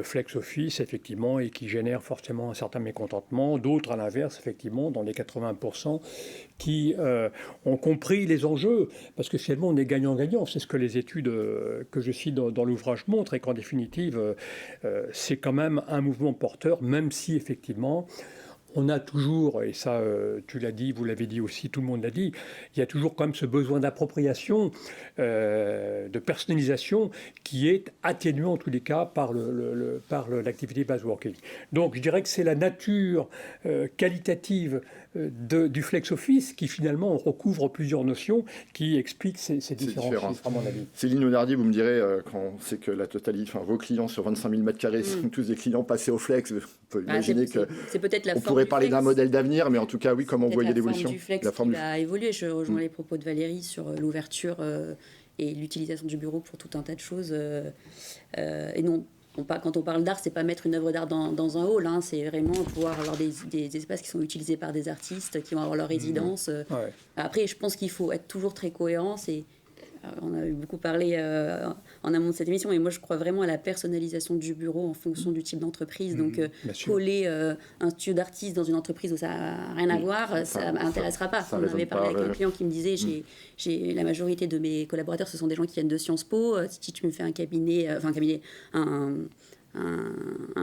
Speaker 2: flex office, effectivement, et qui génèrent forcément un certain mécontentement. D'autres, à l'inverse, effectivement, dans les 80%, qui ont compris les enjeux, parce que finalement, on est gagnant-gagnant. C'est ce que les études que je cite dans l'ouvrage montrent, et qu'en définitive, c'est quand même un mouvement porteur, même si, effectivement, on a toujours, et ça tu l'as dit, vous l'avez dit aussi, tout le monde l'a dit, il y a toujours quand même ce besoin d'appropriation, de personnalisation qui est atténué en tous les cas par l'activité base working. Donc je dirais que c'est la nature qualitative du flex office qui finalement recouvre plusieurs notions qui expliquent ces différents chiffres, à mon avis.
Speaker 1: Céline Leonardi, vous me direz, quand on sait que la totalité, vos clients sur 25 000 m² sont tous des clients passés au flex, on peut imaginer que
Speaker 4: c'est peut-être la
Speaker 1: on pourrait parler d'un modèle d'avenir, mais en tout cas, oui, comment vous voyez l'évolution?
Speaker 4: La forme du flex qui a évolué. Je rejoins les propos de Valérie sur l'ouverture et l'utilisation du bureau pour tout un tas de choses. Et non, quand on parle d'art, c'est pas mettre une œuvre d'art dans un hall, c'est vraiment pouvoir avoir des espaces qui sont utilisés par des artistes, qui vont avoir leur résidence.
Speaker 2: Ouais.
Speaker 4: Après, je pense qu'il faut être toujours très cohérent. On a beaucoup parlé en amont de cette émission, et moi je crois vraiment à la personnalisation du bureau en fonction du type d'entreprise. Donc coller un studio d'artiste dans une entreprise où ça n'a rien à voir, ça ne m'intéressera pas. On avait parlé avec un client qui me disait la majorité de mes collaborateurs, ce sont des gens qui viennent de Sciences Po. Si tu me fais un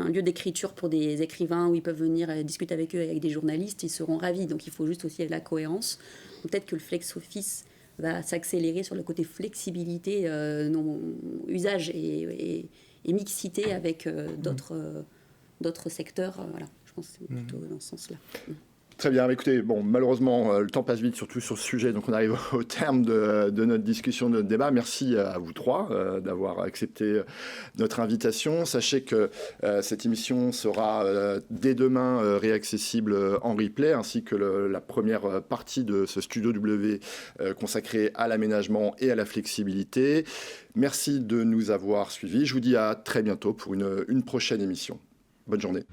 Speaker 4: lieu d'écriture pour des écrivains où ils peuvent venir discuter avec eux, avec des journalistes, ils seront ravis. Donc il faut juste aussi de la cohérence. Peut-être que le flex office va s'accélérer sur le côté flexibilité, usage et mixité avec d'autres secteurs. Voilà, je pense que c'est plutôt dans ce sens-là.
Speaker 1: Très bien, écoutez, bon, malheureusement, le temps passe vite, surtout sur ce sujet, donc on arrive au terme de notre discussion, de notre débat. Merci à vous trois d'avoir accepté notre invitation. Sachez que cette émission sera dès demain réaccessible en replay, ainsi que la première partie de ce Studio W consacré à l'aménagement et à la flexibilité. Merci de nous avoir suivis. Je vous dis à très bientôt pour une prochaine émission. Bonne journée.